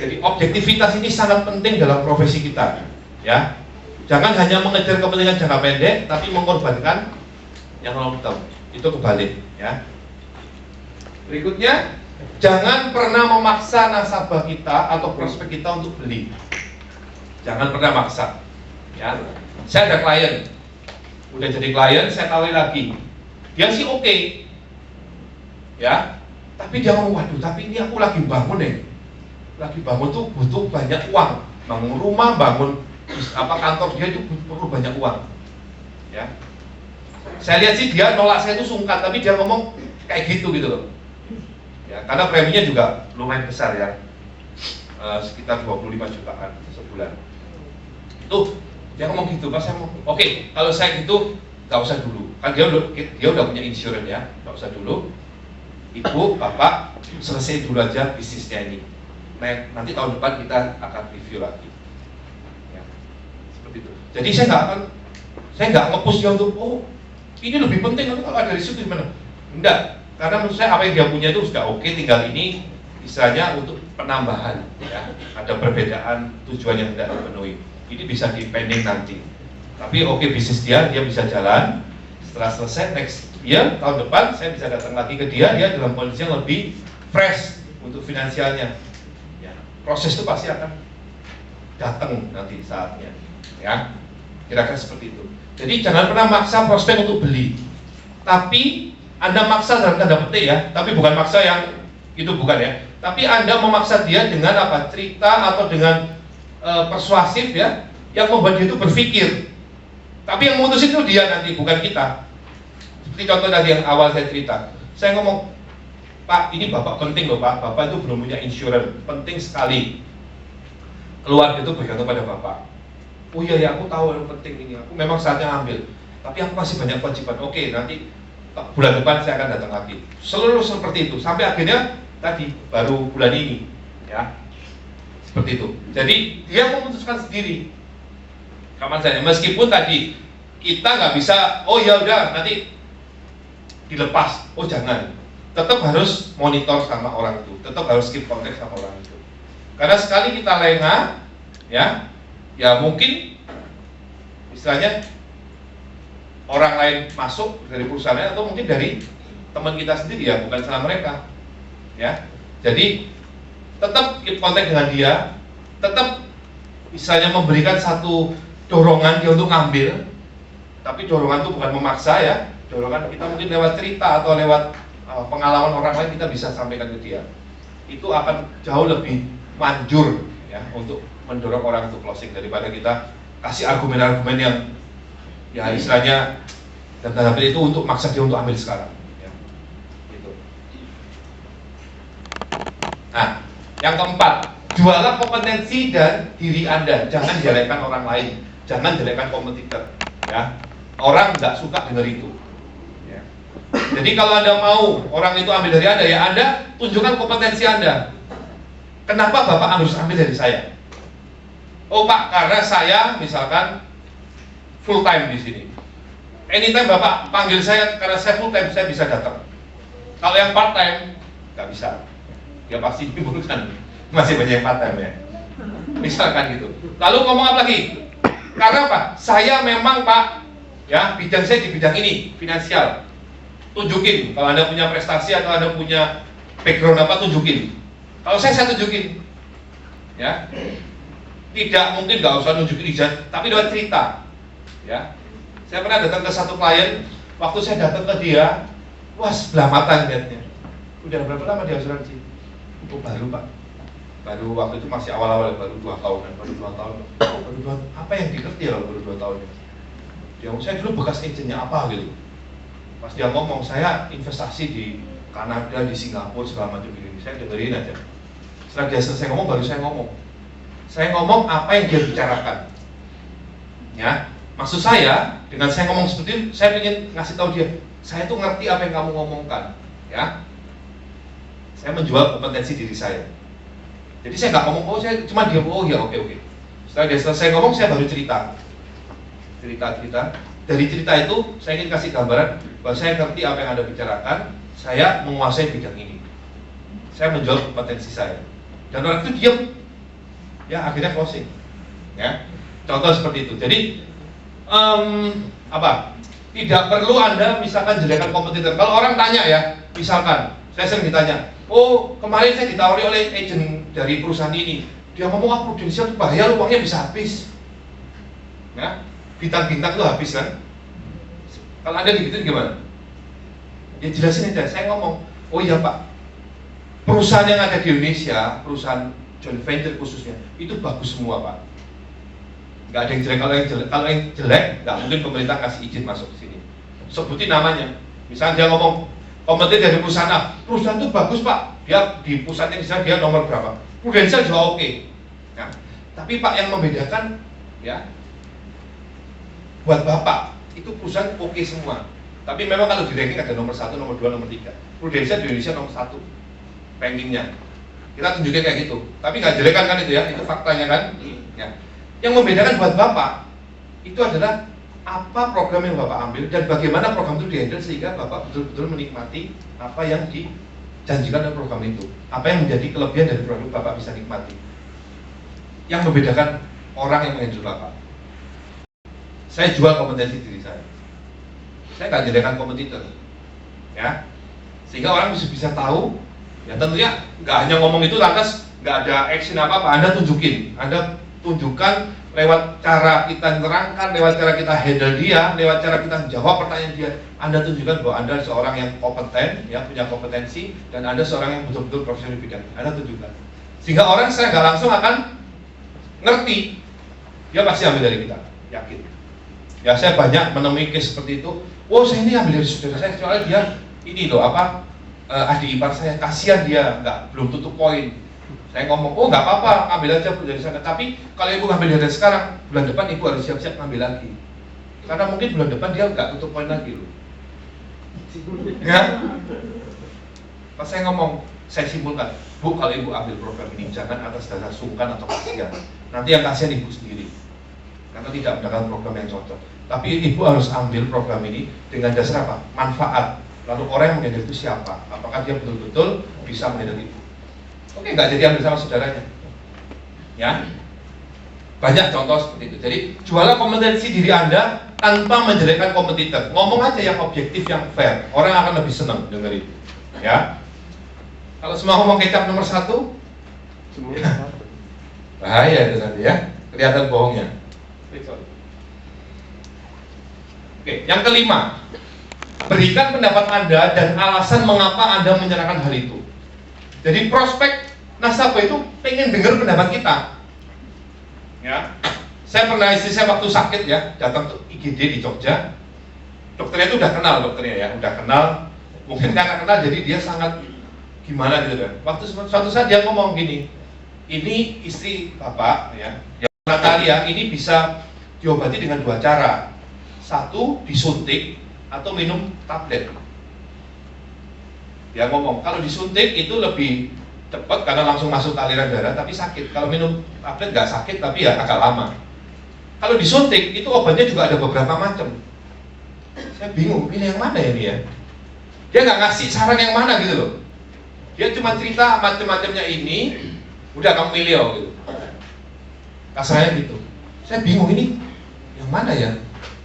B: Jadi objektivitas ini sangat penting dalam profesi kita. Ya, jangan hanya mengejar kepentingan jangka pendek, tapi mengorbankan yang long term. Itu kebalik. Ya. Berikutnya, jangan pernah memaksa nasabah kita atau prospek kita untuk beli. Jangan pernah maksa. Ya. Saya ada klien, udah jadi klien, saya tawari lagi, dia sih oke, ya, tapi dia ngomong, waduh, tapi ini aku lagi bangun tuh butuh banyak uang, bangun rumah, bangun kantor dia itu perlu banyak uang, ya. Saya lihat sih dia nolak saya itu sungkan, tapi dia ngomong kayak gitu loh, ya, karena preminya juga lumayan besar ya. sekitar 25 jutaan sebulan. Itu dia ngomong gitu, Pak, saya mau, oke, kalau saya gitu nggak usah dulu, kan dia udah punya insurance ya, nggak usah dulu. Ibu, bapak selesai dulu aja bisnisnya ini. Nah, nanti tahun depan kita akan review lagi. Ya, seperti itu. Jadi saya nggak nge-push dia untuk, oh ini lebih penting, nanti kalau ada risiko gimana? Enggak, karena menurut saya apa yang dia punya itu sudah oke, tinggal ini istilahnya untuk penambahan, ya. Ada perbedaan tujuan yang tidak dipenuhi. Ini bisa dipending nanti. Tapi oke, bisnis dia bisa jalan. Setelah selesai next year, tahun depan saya bisa datang lagi ke dia dalam kondisi yang lebih fresh untuk finansialnya. Ya, proses itu pasti akan datang nanti saatnya. Ya, kira-kira seperti itu. Jadi jangan pernah maksa prospek untuk beli. Tapi Anda maksa dalam tanda petik ya, tapi bukan maksa yang itu bukan ya. Tapi Anda memaksa dia dengan apa? Cerita atau dengan persuasif ya, yang membuat dia itu berpikir. Tapi yang memutusin itu dia nanti, bukan kita. Seperti contoh tadi yang awal saya cerita, saya ngomong, Pak, ini Bapak penting loh Pak, Bapak itu belum punya insurance, penting sekali. Keluarga itu bergantung pada Bapak. Oh iya ya, aku tahu yang penting ini, aku memang saatnya ambil. Tapi aku masih banyak kewajiban. Oke, nanti bulan depan saya akan datang lagi. Seluruh seperti itu, sampai akhirnya tadi baru bulan ini, ya. Seperti itu. Jadi dia memutuskan sendiri. Kapan saja, meskipun tadi kita nggak bisa, oh ya udah nanti dilepas, oh jangan, tetap harus monitor sama orang itu, tetap harus keep contact sama orang itu. Karena sekali kita lengah, ya mungkin istilahnya orang lain masuk dari perusahaan lain atau mungkin dari teman kita sendiri ya, bukan salah mereka, ya. Jadi tetap keep contact dengan dia, tetap istilahnya memberikan satu dorongan dia untuk ngambil, tapi dorongan itu bukan memaksa ya, dorongan kita mungkin lewat cerita atau lewat pengalaman orang lain kita bisa sampaikan ke dia. Itu akan jauh lebih manjur ya untuk mendorong orang untuk closing daripada kita kasih argumen-argumen yang ya istilahnya dan tanda petik itu untuk maksa dia untuk ambil sekarang. Ya. Gitu. Nah, yang keempat, jualah kompetensi dan diri Anda, jangan jelekkan orang lain. Jangan jelekkan kompetitor, ya. Orang nggak suka dengar itu. Ya. Jadi kalau Anda mau orang itu ambil dari Anda, ya Anda tunjukkan kompetensi Anda. Kenapa Bapak harus ambil dari saya? Oh Pak, karena saya misalkan full time di sini. Anytime Bapak panggil saya karena saya full time, saya bisa datang. Kalau yang part time nggak bisa. Ya pasti dibutuhkan. Masih banyak yang part time ya. Misalkan gitu. Lalu ngomong apa lagi? Karena apa? Saya memang Pak, ya bidang saya di bidang ini, finansial. Tunjukin, kalau Anda punya prestasi atau Anda punya background apa, tunjukin. Kalau saya tunjukin, ya. Tidak mungkin nggak usah nunjukin ijazah, tapi lewat cerita, ya. Saya pernah datang ke satu klien, waktu saya datang ke dia, wah sebelah mata lihatnya. Udah berapa lama di asuransi? Oh baru Pak. Baru waktu itu masih awal-awal, baru 2 tahun, apa yang dikerti ya baru 2 tahun. Dia ngomong, saya dulu bekas agentnya apa gitu. Pas dia ngomong, saya investasi di Kanada, di Singapura, segala macam ini. Saya dengerin aja. Setelah dia selesai ngomong, baru saya ngomong. Saya ngomong apa yang dia bicarakan. Ya, maksud saya dengan saya ngomong seperti itu, saya ingin ngasih tahu dia, saya tuh ngerti apa yang kamu ngomongkan. Ya, saya menjual kompetensi diri saya. Jadi saya nggak ngomong, oh saya cuma diam, oh ya oke. Setelah dia selesai ngomong, saya baru cerita. Dari cerita itu, saya ingin kasih gambaran bahwa saya ngerti apa yang Anda bicarakan, saya menguasai bidang ini. Saya menjual kompetensi saya. Dan orang itu diam, ya akhirnya closing. Ya, contoh seperti itu. Jadi tidak perlu Anda misalkan jelekkan kompetitor. Kalau orang tanya ya, misalkan saya sering ditanya, oh kemarin saya ditawari oleh agen dari perusahaan ini, dia ngomong ah prudensial itu bahaya, uangnya bisa habis. Ya, bintang-bintang itu habis kan? Kalau Anda digituin gimana? Ya jelasin aja, saya ngomong, oh iya Pak, perusahaan yang ada di Indonesia, perusahaan joint venture khususnya, itu bagus semua Pak. Nggak ada yang jelek. Kalau yang jelek, nggak mungkin pemerintah kasih izin masuk ke sini. Sebutin namanya. Misalnya dia ngomong, Kompetitor dari perusahaan A, perusahaan itu bagus Pak, dia di pusatnya misalnya dia nomor berapa, Prudential juga oke. Nah, tapi Pak yang membedakan ya, buat Bapak itu perusahaan oke semua. Tapi memang kalau di ranking ada nomor 1, nomor 2, nomor 3. Prudential di Indonesia nomor 1 rankingnya. Kita tunjukin kayak gitu. Tapi nggak jelekan kan itu ya, itu faktanya kan. Ya. Yang membedakan buat Bapak itu adalah apa program yang Bapak ambil dan bagaimana program itu dihandle sehingga Bapak betul-betul menikmati apa yang dijanjikan oleh program itu. Apa yang menjadi kelebihan dari program itu Bapak bisa nikmati. Yang membedakan orang yang menghandle Bapak. Saya jual kompetensi diri saya. Saya nggak jadikan kompetitor, ya. Sehingga orang bisa tahu. Ya tentunya nggak hanya ngomong itu lantas nggak ada action apa-apa. Anda tunjukin, Anda tunjukkan lewat cara kita nerangkan, lewat cara kita handle dia, lewat cara kita jawab pertanyaan dia. Anda tunjukkan bahwa Anda seorang yang kompeten, ya punya kompetensi, dan Anda seorang yang betul-betul profesional di bidang. Anda tunjukkan, sehingga orang saya nggak langsung akan ngerti, dia pasti ambil dari kita, yakin. Ya saya banyak menemui case seperti itu. Oh saya ini ambil dari saudara saya, soalnya dia ini loh apa adik ipar saya, kasihan dia belum tutup poin. Saya ngomong, oh nggak apa-apa, ambil aja dari sana. Tapi kalau ibu ngambil dari sekarang, bulan depan ibu harus siap-siap ngambil lagi. Karena mungkin bulan depan dia nggak tutup poin lagi loh. Ya? Pas saya ngomong, saya simpulkan, Bu kalau ibu ambil program ini jangan atas dasar sungkan atau kasihan. Nanti yang kasihan ibu sendiri. Karena tidak mendapatkan program yang cocok. Tapi ibu harus ambil program ini dengan dasar apa? Manfaat. Lalu orang yang menghandle itu siapa? Apakah dia betul-betul bisa menghandle ibu? Oke, nggak jadi ambil sama saudaranya. Ya, banyak contoh seperti itu. Jadi jualan kompetensi diri Anda tanpa menjelekkan kompetitor. Ngomong aja yang objektif, yang fair. Orang akan lebih senang dengerin. Ya, kalau semua ngomong kecap nomor 1, ya, bahaya itu nanti ya, kelihatan bohongnya. Oke, yang kelima, berikan pendapat Anda dan alasan mengapa Anda menyerahkan hal itu. Jadi prospek nasabah itu pengen dengar pendapat kita. Ya, saya pernah istri saya waktu sakit ya datang ke IGD di Jogja. Dokternya itu udah kenal dokternya ya, udah kenal. Mungkin karena kenal jadi dia sangat gimana gitu kan. Waktu suatu saat dia ngomong gini, ini istri bapak ya, yang Natalia ini bisa diobati dengan 2 cara. 1 disuntik atau minum tablet. Dia ngomong, kalau disuntik itu lebih cepat karena langsung masuk aliran darah, tapi sakit. Kalau minum tablet nggak sakit, tapi ya agak lama. Kalau disuntik itu obatnya juga ada beberapa macam. Saya bingung, pilih yang mana ya dia? Dia nggak ngasih saran yang mana gitu loh. Dia cuma cerita macam-macamnya ini, udah kamu pilih oh gitu. Kasarnya gitu. Saya bingung ini yang mana ya?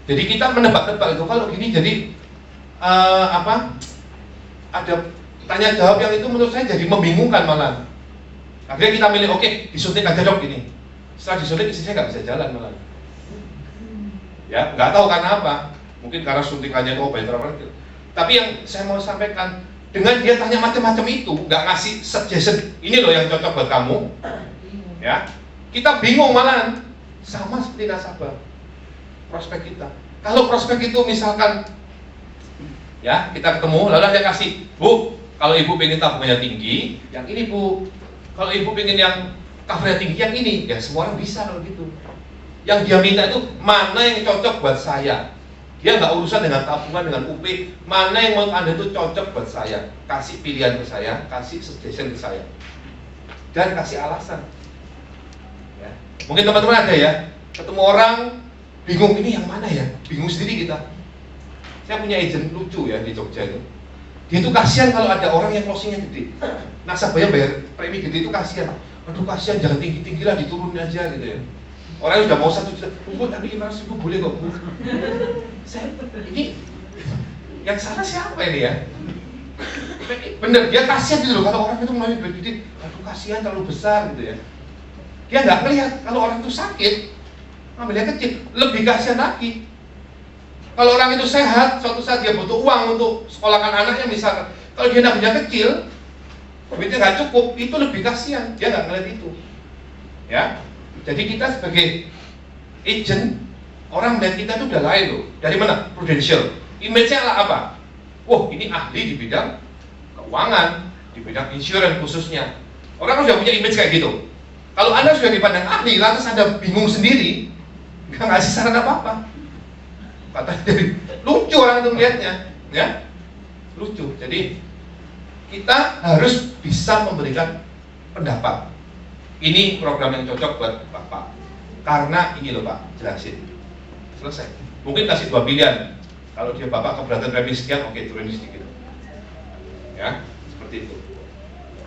B: Jadi kita menebak-nebak itu kalau gini jadi ada tanya jawab yang itu menurut saya jadi membingungkan malah. Akhirnya kita milih oke, disuntik aja dok ini. Setelah disuntik istri saya nggak bisa jalan malah. Ya nggak tahu karena apa. Mungkin karena suntikannya itu obat tertentu. Tapi yang saya mau sampaikan, dengan dia tanya macam-macam itu, nggak ngasih suggestion ini loh yang cocok buat kamu. Ya, kita bingung malah. Sama seperti nasabah. Prospek kita. Kalau prospek itu misalkan ya kita ketemu lalu dia kasih, Bu, kalau ibu pengen tabungannya tinggi, yang ini Bu. Kalau ibu pengen yang covernya tinggi, yang ini. Ya semua orang bisa kalau gitu. Yang dia minta itu mana yang cocok buat saya. Dia nggak urusan dengan tabungan, dengan UP. Mana yang menurut Anda itu cocok buat saya. Kasih pilihan ke saya, kasih suggestion ke saya, dan kasih alasan. Ya. Mungkin teman-teman ada ya, ketemu orang bingung ini yang mana ya, bingung sendiri kita. Saya punya agent lucu ya di Jogja itu. Dia itu kasihan kalau ada orang yang closingnya gede. Nasabahnya bayar premi gede itu kasihan. Aduh kasihan, jangan tinggi-tinggi lah, diturunin aja gitu ya. Orang udah mau 1 juta, Bu tapi 500.000 boleh kok Bu. Saya, ini yang salah siapa ini ya? Bener, dia kasihan gitu loh kalau orang itu melalui duit gede. Aduh kasihan terlalu besar gitu ya. Dia nggak melihat kalau orang itu sakit, ambilnya kecil, lebih kasihan lagi. Kalau orang itu sehat, suatu saat dia butuh uang untuk sekolahkan anaknya misalkan. Kalau dia nabungnya kecil, duitnya nggak cukup, itu lebih kasihan. Dia nggak ngeliat itu. Ya, jadi kita sebagai agent, orang melihat kita itu udah lain loh. Dari mana? Prudential. Image-nya apa? wah ini ahli di bidang keuangan, di bidang insurance khususnya. Orang sudah punya image kayak gitu. Kalau Anda sudah dipandang ahli, lantas Anda bingung sendiri, nggak ngasih saran apa-apa. Katanya lucu orang itu melihatnya, ya, lucu. Jadi kita harus bisa memberikan pendapat. Ini program yang cocok buat Bapak. Karena ini loh Pak, jelasin. Selesai. Mungkin kasih 2 pilihan. Kalau dia Bapak keberatan remi sekian, oke turunin sedikit. Ya, seperti itu.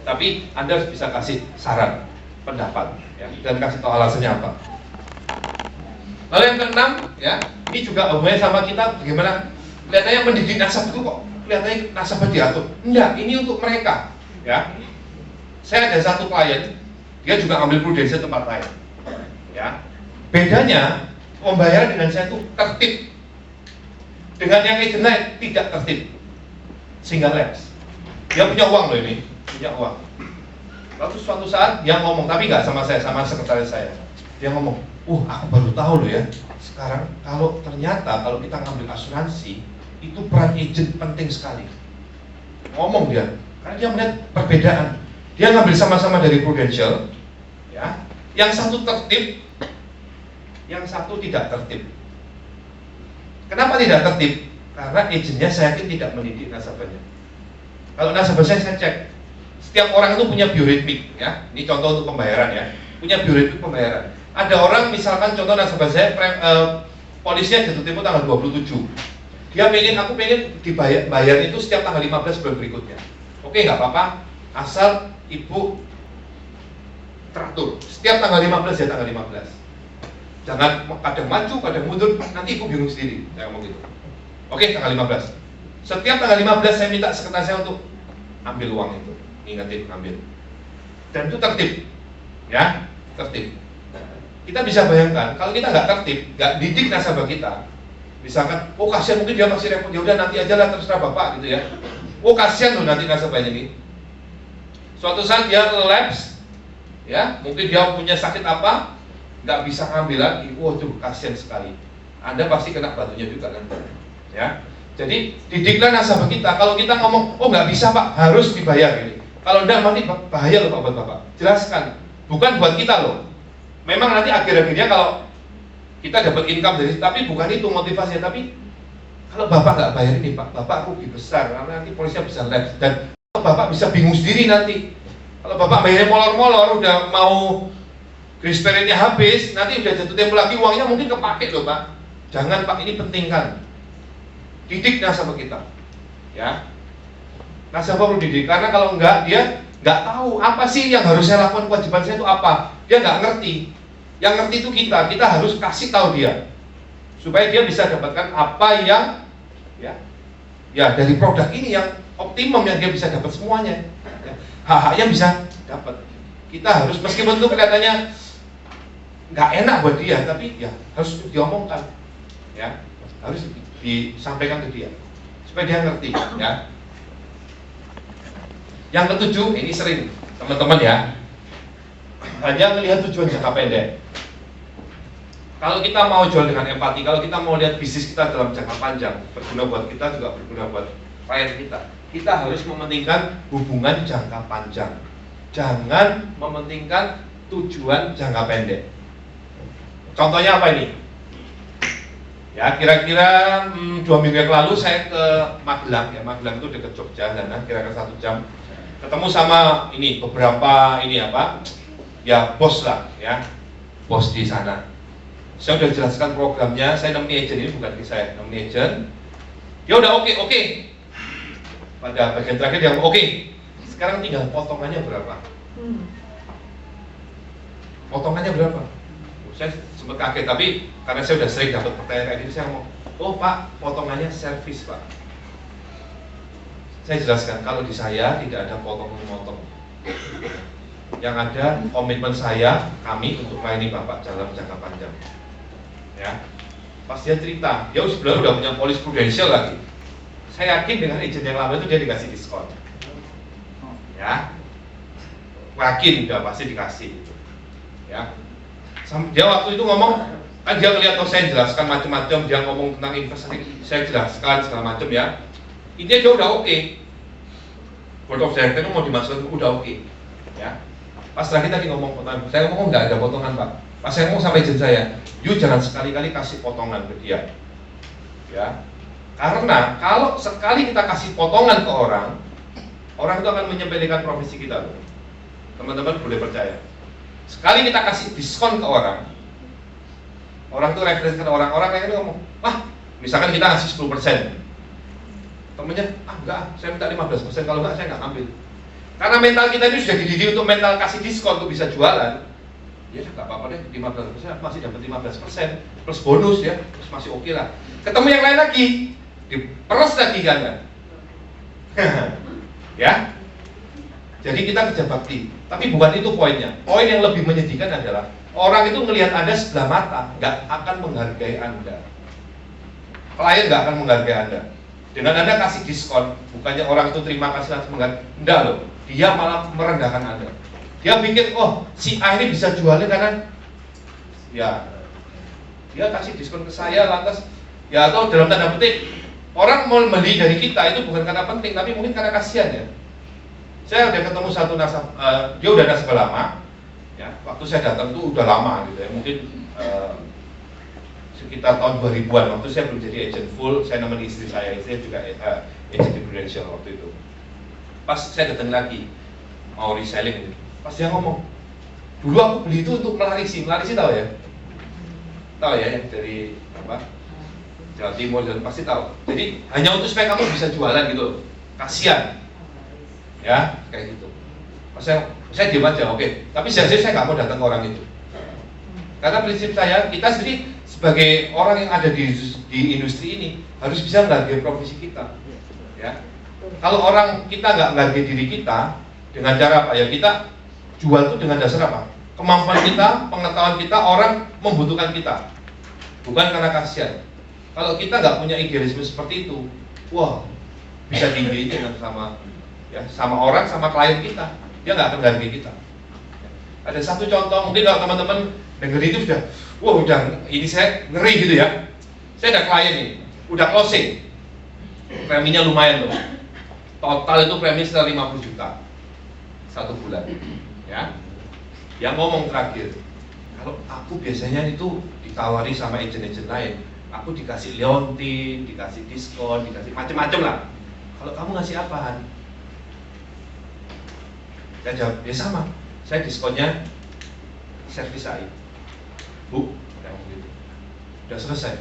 B: Tapi Anda harus bisa kasih saran, pendapat, ya, dan kasih tahu alasannya apa. Lalu yang keenam, ya, ini juga hubungannya sama kita bagaimana kelihatannya mendidik nasabah itu kok kelihatannya nasabah diatur. Enggak, ini untuk mereka, ya. Saya ada satu klien, dia juga ambil prudensial tempat lain, ya. Bedanya pembayaran dengan saya itu tertib, dengan yang agent lain tidak tertib, sehingga lapse. Dia punya uang loh ini, punya uang. Lalu suatu saat dia ngomong, tapi nggak sama saya, sama sekretaris saya. Dia ngomong, aku baru tahu loh ya, sekarang kalau ternyata kalau kita ngambil asuransi, itu peran agent penting sekali. Ngomong dia, karena dia melihat perbedaan. Dia ngambil sama-sama dari Prudential, ya. Yang satu tertib, yang satu tidak tertib. Kenapa tidak tertib? Karena agennya saya yakin tidak mendidik nasabahnya. Kalau nasabah saya cek, setiap orang itu punya bioritmik, ya. Ini contoh untuk pembayaran ya, punya bioritmik pembayaran. Ada orang misalkan contoh nasabah saya, polisnya jatuh tempo tanggal 27. Dia aku pengen dibayar itu setiap tanggal 15 bulan berikutnya. Oke, nggak apa-apa, asal ibu teratur. Setiap tanggal 15 ya tanggal 15. Jangan kadang maju, kadang mundur, nanti ibu bingung sendiri. Saya ngomong gitu. Oke, tanggal 15. Setiap tanggal 15 saya minta sekretaris saya untuk ambil uang itu, ingetin ambil. Dan itu tertib, ya, tertib. Kita bisa bayangkan kalau kita nggak tertib, nggak didik nasabah kita, misalkan, kasihan mungkin dia masih repot, ya udah nanti aja lah terserah bapak gitu ya. Kasihan loh nanti nasabahnya ini. Suatu saat dia lapse, ya, mungkin dia punya sakit apa, nggak bisa ngambil lagi, waduh kasihan sekali. Anda pasti kena batunya juga kan, ya. Jadi didiklah nasabah kita. Kalau kita ngomong, nggak bisa pak, harus dibayar ini. Kalau enggak nanti bahaya loh pak buat bapak. Jelaskan, bukan buat kita loh. Memang nanti akhir-akhirnya kalau kita dapat income dari, tapi bukan itu motivasinya. Tapi kalau bapak nggak bayar ini pak, bapak rugi besar karena nanti polisinya bisa lapse dan bapak bisa bingung sendiri nanti. Kalau bapak bayarnya molor-molor, udah mau grace periodnya habis, nanti udah jatuh tempo lagi, uangnya mungkin kepake loh pak. Jangan pak, ini penting kan. Didik nasabah kita, ya. Nasabah perlu didik, karena kalau enggak dia nggak tahu apa sih yang harus saya lakukan, kewajiban saya itu apa. Dia nggak ngerti. Yang ngerti itu kita harus kasih tahu dia supaya dia bisa dapatkan apa yang ya dari produk ini yang optimum, yang dia bisa dapat semuanya. Ya. Hak-haknya bisa dapat. Kita harus, meskipun itu kelihatannya nggak enak buat dia, tapi ya harus diomongkan, ya harus disampaikan ke dia supaya dia ngerti, ya. Yang ketujuh, ini sering teman-teman ya, hanya melihat tujuan jangka pendek. Kalau kita mau jual dengan empati, kalau kita mau lihat bisnis kita dalam jangka panjang, berguna buat kita juga berguna buat klien kita harus mementingkan hubungan jangka panjang. Jangan mementingkan tujuan jangka pendek. Contohnya apa ini? Ya, kira-kira 2 minggu yang lalu saya ke Magelang, ya. Magelang itu dekat Jogja, sana kira-kira 1 jam. Ketemu sama ini beberapa ya bos lah, ya, bos di sana. Saya udah jelaskan programnya, saya nemenin agent, ini bukan saya, nemenin agent. Dia udah oke. Pada bagian terakhir dia oke. Sekarang tinggal potongannya berapa? Potongannya berapa? Saya sempat kaget, tapi karena saya udah sering dapat pertanyaan kayak gini, saya ngomong, oh pak, potongannya servis pak. Saya jelaskan, kalau di saya tidak ada potong-potong. Yang ada komitmen kami untuk melayani bapak dalam jangka panjang. Ya, pas dia cerita, dia sebenarnya udah punya polis Prudential lagi. Saya yakin dengan agent yang lama itu dia dikasih diskon. Ya, yakin udah pasti dikasih. Ya. Dia waktu itu ngomong, kan dia ngeliat saya jelaskan macam-macam, dia ngomong tentang investasi, saya jelaskan segala macam ya. Intinya dia udah oke. Board of Director itu mau dimasukkan udah oke. Ya. Pas terakhir tadi ngomong potongan, saya ngomong nggak ada potongan Pak. Pas saya ngomong sama agent saya, you jangan sekali-kali kasih potongan ke dia. Ya. Karena kalau sekali kita kasih potongan ke orang itu akan menyepelekan profesi kita loh. Teman-teman boleh percaya. Sekali kita kasih diskon ke orang itu referensi ke orang yang ngomong, wah, misalkan kita ngasih 10%. Temennya, enggak, saya minta 15%, kalau enggak saya enggak ambil. Karena mental kita itu sudah dididik untuk mental kasih diskon untuk bisa jualan. Ya enggak apa-apa deh, 15% masih dapat 15% plus bonus ya, terus masih oke lah. Ketemu yang lain lagi, diperes lagi kan? Ya. Jadi kita kerja bakti, tapi bukan itu poinnya. Poin yang lebih menyedihkan adalah orang itu melihat Anda sebelah mata, nggak akan menghargai Anda. Klien nggak akan menghargai Anda. Dengan Anda kasih diskon, bukannya orang itu terima kasih langsung menghargai, enggak loh. Dia malah merendahkan Anda. Dia pikir, oh si A ini bisa jualnya karena ya dia kasih diskon ke saya lantas ya, atau dalam tanda petik orang mau beli dari kita itu bukan karena penting, tapi mungkin karena kasihan ya. Saya udah ketemu satu nasabah, dia udah nasabah lama, ya. Waktu saya datang tuh udah lama gitu ya, mungkin sekitar tahun 2000-an. Waktu saya belum jadi agent full, saya nemani istri saya juga agent di Prudential waktu itu. Pas saya datang lagi mau reselling gitu, pas dia ngomong, dulu aku beli itu untuk melarisi tahu ya? Tahu ya, yang dari apa? Jawa Timur dan pasti tahu. Jadi hanya untuk supaya kamu bisa jualan gitu, kasihan. Ya, kayak gitu. Saya diam aja, oke. Tapi saya nggak mau datang ke orang itu. Karena prinsip saya, kita sendiri sebagai orang yang ada di industri ini harus bisa menghargai profesi kita. Ya. Kalau orang kita nggak menghargai diri kita dengan cara apa? Ya kita jual itu dengan dasar apa? Kemampuan kita, pengetahuan kita, orang membutuhkan kita. Bukan karena kasihan. Kalau kita nggak punya idealisme seperti itu, wah bisa tinggi dengan sama orang, sama klien kita, dia nggak akan menghargai kita. Ada satu contoh, mungkin kalau teman-teman denger itu sudah, wah udah ini saya ngeri gitu ya. Saya ada klien nih, udah closing, preminya lumayan loh. Total itu premi sekitar 50 juta satu bulan, ya. Yang ngomong terakhir, kalau aku biasanya itu ditawari sama agent-agent lain, aku dikasih leontin, dikasih diskon, dikasih macam-macam lah. Kalau kamu ngasih apaan? Saya jawab, ya sama, saya diskonnya servis air. Bu, kayak gitu. Udah selesai.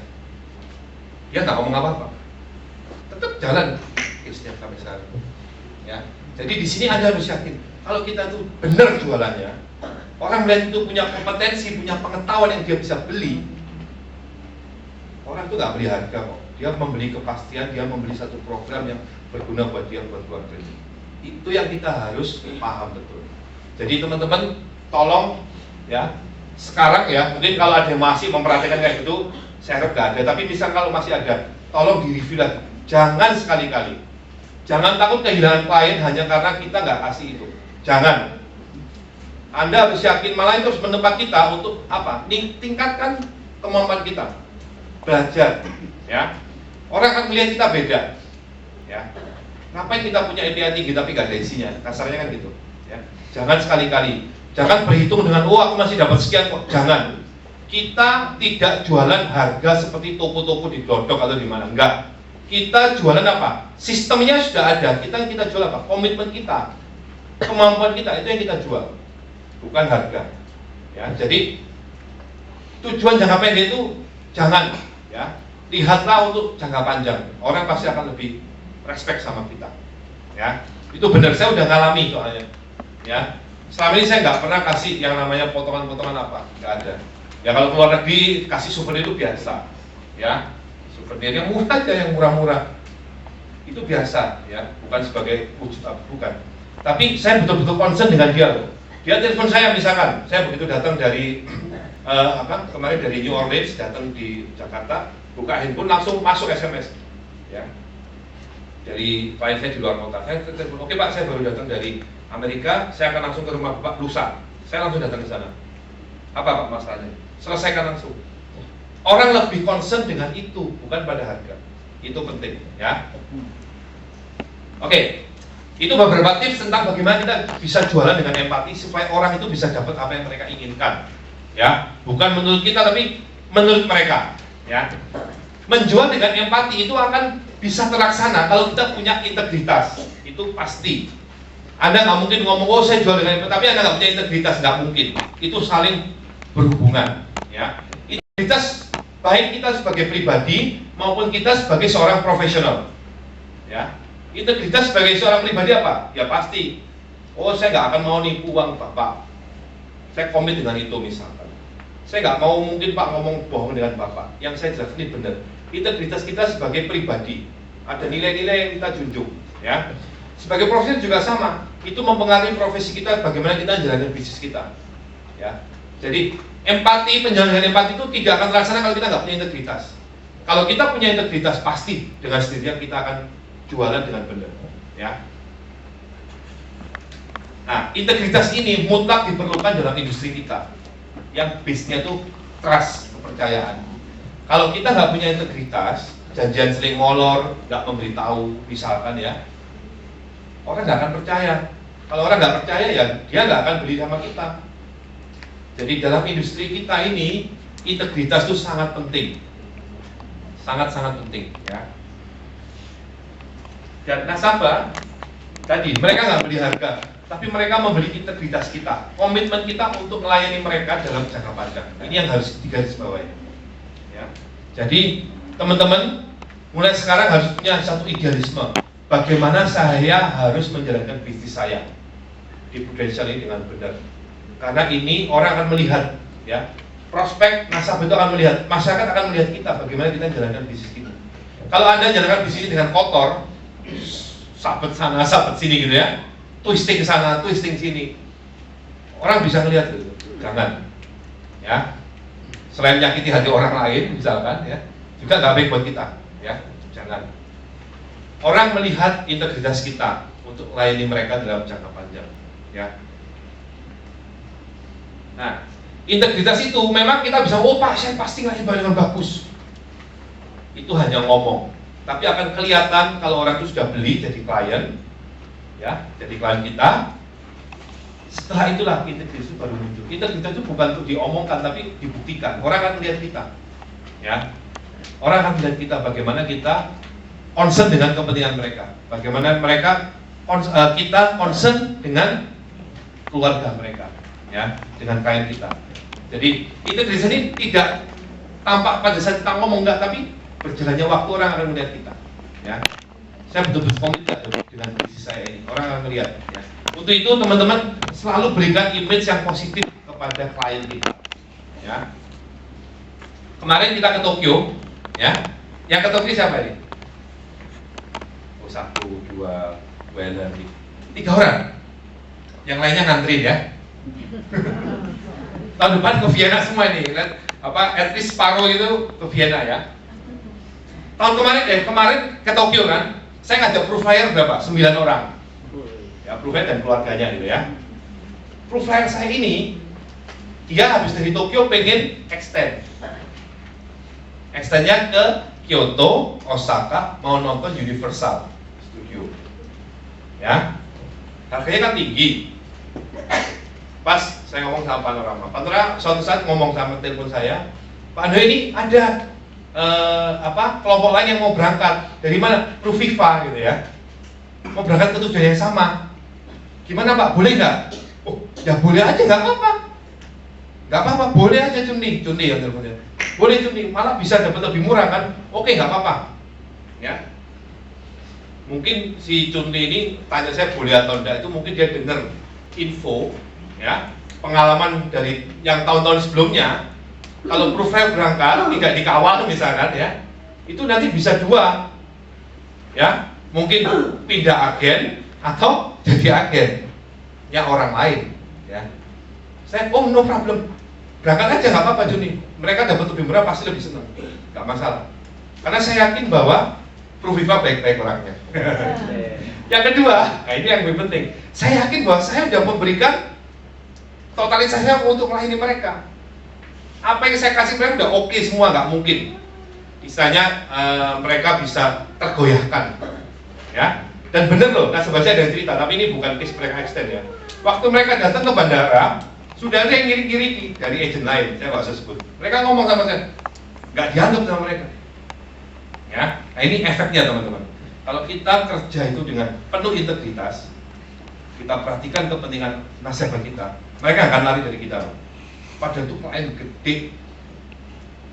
B: Dia nggak ngomong apa-apa, tetap jalan setiap sampai sekarang. Ya, jadi di sini Anda harus yakin, kalau kita tuh benar jualannya, orang melihat itu punya kompetensi, punya pengetahuan yang dia bisa beli. Orang itu nggak beli harga kok, dia membeli kepastian, dia membeli satu program yang berguna buat dia, buat keluarga. Itu yang kita harus paham betul. Jadi teman-teman tolong ya, sekarang ya, mungkin kalau ada yang masih memperhatikan kayak gitu, saya harap gak ada, tapi misal kalau masih ada, tolong di-review lagi. Jangan sekali-kali, jangan takut kehilangan klien hanya karena kita nggak kasih itu. Jangan. Anda harus yakin, malah itu harus menempat kita untuk apa? Tingkatkan kemampuan kita, belajar ya. Orang akan melihat kita beda ya. Ngapain kita punya MBA tinggi tapi gak ada isinya? Kasarnya kan gitu ya. Jangan sekali-kali, jangan berhitung dengan aku masih dapat sekian kok. Jangan. Kita tidak jualan harga seperti toko-toko di Glodok atau di mana, enggak. Kita jualan apa? Sistemnya sudah ada. Kita jual apa? Komitmen kita, kemampuan kita, itu yang kita jual, bukan harga ya. Jadi tujuan jangka pendek itu jangan ya. Lihatlah untuk jangka panjang. Orang pasti akan lebih respect sama kita ya. Itu benar, saya udah ngalami soalnya ya. Selama ini saya nggak pernah kasih yang namanya potongan-potongan apa, nggak ada ya. Kalau keluar negeri kasih souvenir itu biasa ya, souvenir yang murah aja, yang murah-murah itu biasa ya, bukan sebagai wujud apa, bukan. Tapi saya betul-betul concern dengan dia loh. Dia telepon saya misalkan, saya begitu datang dari kemarin dari New Orleans, datang di Jakarta, buka handphone langsung masuk SMS ya. Dari klien saya di luar kota, saya telepon, oke Pak, saya baru datang dari Amerika, saya akan langsung ke rumah Bapak lusa. Saya langsung datang ke sana. Apa Pak masalahnya? Selesaikan langsung. Orang lebih concern dengan itu, bukan pada harga. Itu penting ya. Oke, itu beberapa tips tentang bagaimana kita bisa jualan dengan empati supaya orang itu bisa dapat apa yang mereka inginkan. Ya, bukan menurut kita tapi menurut mereka. Ya, menjual dengan empati itu akan bisa terlaksana kalau kita punya integritas. Itu pasti. Anda nggak mungkin ngomong, oh saya jual dengan empati, tapi Anda nggak punya integritas, nggak mungkin. Itu saling berhubungan. Ya, integritas baik kita sebagai pribadi maupun kita sebagai seorang profesional. Ya, integritas sebagai seorang pribadi apa? Ya pasti, oh saya nggak akan mau nipu uang Bapak. Saya komit dengan itu misalkan. Saya nggak mau mungkin Pak ngomong bohong dengan Bapak. Yang saya jelas ini benar. Integritas kita sebagai pribadi, ada nilai-nilai yang kita junjung. Ya, sebagai profesional juga sama. Itu mempengaruhi profesi kita, bagaimana kita menjalankan bisnis kita. Ya, jadi empati, penjalanan empati itu tidak akan terlaksana kalau kita nggak punya integritas. Kalau kita punya integritas, pasti dengan sendirinya kita akan jualan dengan benar. Ya. Nah, integritas ini mutlak diperlukan dalam industri kita, yang base-nya itu trust, kepercayaan. Kalau kita nggak punya integritas, janjian sering molor, nggak memberitahu, misalkan ya, orang nggak akan percaya. Kalau orang nggak percaya ya dia nggak akan beli sama kita. Jadi dalam industri kita ini integritas itu sangat penting, sangat-sangat penting. Ya. Dan nasabah tadi mereka nggak beli harga, tapi mereka membeli integritas kita, komitmen kita untuk melayani mereka dalam jangka panjang. Ini yang harus digarisbawahi. Ya. Jadi teman-teman mulai sekarang harus punya satu idealisme. Bagaimana saya harus menjalankan bisnis saya di Prudential ini dengan benar. Karena ini orang akan melihat, ya, prospek nasabah itu akan melihat, masyarakat akan melihat kita bagaimana kita menjalankan bisnis kita. Kalau Anda jalankan bisnis ini dengan kotor, sabet sana, sabet sini gitu ya, twisting sana, twisting sini, orang bisa melihat gitu. Jangan, ya. Selain menyakiti hati orang lain, misalkan, ya, juga nggak baik buat kita, ya. Jangan. Orang melihat integritas kita untuk melayani mereka dalam jangka panjang, ya. Nah, integritas itu memang kita bisa, oh Pak, saya pasti ngelayani dengan bagus. Itu hanya ngomong, tapi akan kelihatan kalau orang itu sudah beli jadi klien, ya, jadi klien kita. Setelah itulah integritas itu baru muncul. Integritas itu bukan untuk diomongkan, tapi dibuktikan. Orang akan melihat kita, ya. Orang akan melihat kita bagaimana kita concern dengan kepentingan mereka, bagaimana mereka kita concern dengan keluarga mereka, ya, dengan klien kita. Jadi integritas ini tidak tampak pada saat kita ngomong enggak, tapi berjalannya waktu orang akan melihat kita, ya. Saya betul-betul komit dengan bisnis saya ini, orang akan melihat, ya. Untuk itu teman-teman selalu berikan image yang positif kepada klien kita, ya. Kemarin kita ke Tokyo, ya. Yang ke Tokyo siapa ini? Oh, 1, 2, 3 orang. Yang lainnya ngantri, ya. Tahun depan ke Vienna semua ini, lihat apa, at least separuh itu ke Vienna, ya. Kemarin ke Tokyo kan, saya ngajak provider berapa? 9 orang. Ya, provider dan keluarganya gitu ya. Provider saya ini, dia habis dari Tokyo pengen extend. Extendnya ke Kyoto, Osaka, mau nonton Universal Studio. Ya, harganya kan tinggi. Pas saya ngomong sama Panorama suatu saat ngomong sama telepon saya, Pak Ando ini ada kelompok lain yang mau berangkat dari mana? Rufifa gitu ya, mau berangkat ke tujuan yang sama. Gimana Pak? Boleh nggak? Oh, ya boleh aja, nggak apa-apa. Nggak apa-apa, boleh aja Cunni yang teleponnya. Boleh Cunni, malah bisa dapat lebih murah kan? Oke, nggak apa-apa. Ya. Mungkin si Cunni ini tanya saya boleh atau enggak, itu mungkin dia dengar info, ya, pengalaman dari yang tahun-tahun sebelumnya. Kalau profil berangkat tidak dikawal misalkan, ya, itu nanti bisa dua, ya, mungkin pindah agen atau jadi agennya orang lain, ya. Saya, oh no problem, berangkat aja nggak apa-apa Juni. Mereka dapat lebih murah pasti lebih senang, nggak masalah. Karena saya yakin bahwa Proviva baik-baik orangnya. Yang kedua, nah ini yang lebih penting, saya yakin bahwa saya sudah memberikan totalitas saya untuk melayani mereka. Apa yang saya kasih mereka udah oke semua, nggak mungkin. Misalnya mereka bisa tergoyahkan, ya. Dan bener loh, nah sebenarnya ada yang cerita, tapi ini bukan case mereka extend ya. Waktu mereka datang ke bandara, sudah ada yang ngiring-ngiring dari agent lain, saya nggak usah sebut. Mereka ngomong sama saya, nggak dianggap sama mereka. Ya, nah ini efeknya teman-teman. Kalau kita kerja itu dengan penuh integritas, kita perhatikan kepentingan nasabah kita, mereka akan lari dari kita. Padahal itu klien gede,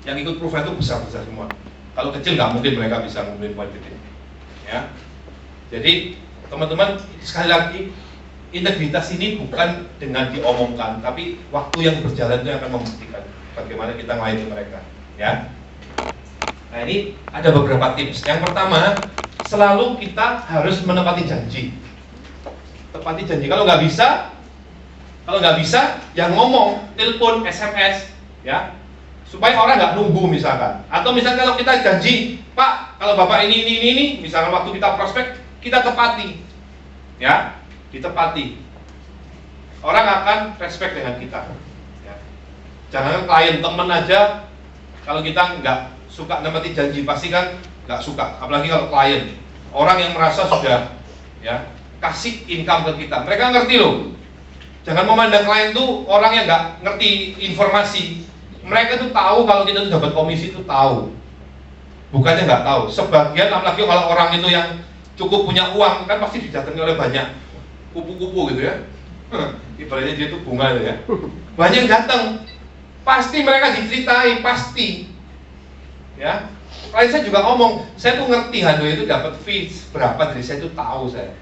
B: yang ikut profile itu besar-besar semua. Kalau kecil nggak mungkin mereka bisa ngumpulin poin gede. Ya, jadi teman-teman sekali lagi integritas ini bukan dengan diomongkan, tapi waktu yang berjalan itu yang akan membuktikan bagaimana kita melayani mereka. Ya. Nah ini ada beberapa tips. Yang pertama, selalu kita harus menepati janji. Tepati janji. Kalau nggak bisa, yang ngomong, telepon, SMS, ya, supaya orang nggak nunggu misalkan. Atau misalkan kalau kita janji, Pak, kalau Bapak ini, misalkan waktu kita prospek, kita tepati, ya, ditepati. Orang akan respect dengan kita. Ya. Jangan klien temen aja, kalau kita nggak suka nepati janji pasti kan nggak suka. Apalagi kalau klien, orang yang merasa sudah, ya, kasih income ke kita, mereka ngerti loh. Jangan memandang klien tuh orang yang nggak ngerti informasi. Mereka tuh tahu kalau kita tuh dapat komisi tuh tahu. Bukannya nggak tahu. Sebagian apalagi kalau orang itu yang cukup punya uang kan pasti didatangi oleh banyak kupu-kupu gitu ya. Ibaratnya dia tuh bunga gitu ya. Banyak yang datang. Pasti mereka diceritain, pasti. Ya. Klien saya juga ngomong, saya tuh ngerti Hando itu dapat fees berapa dari saya tuh tahu saya.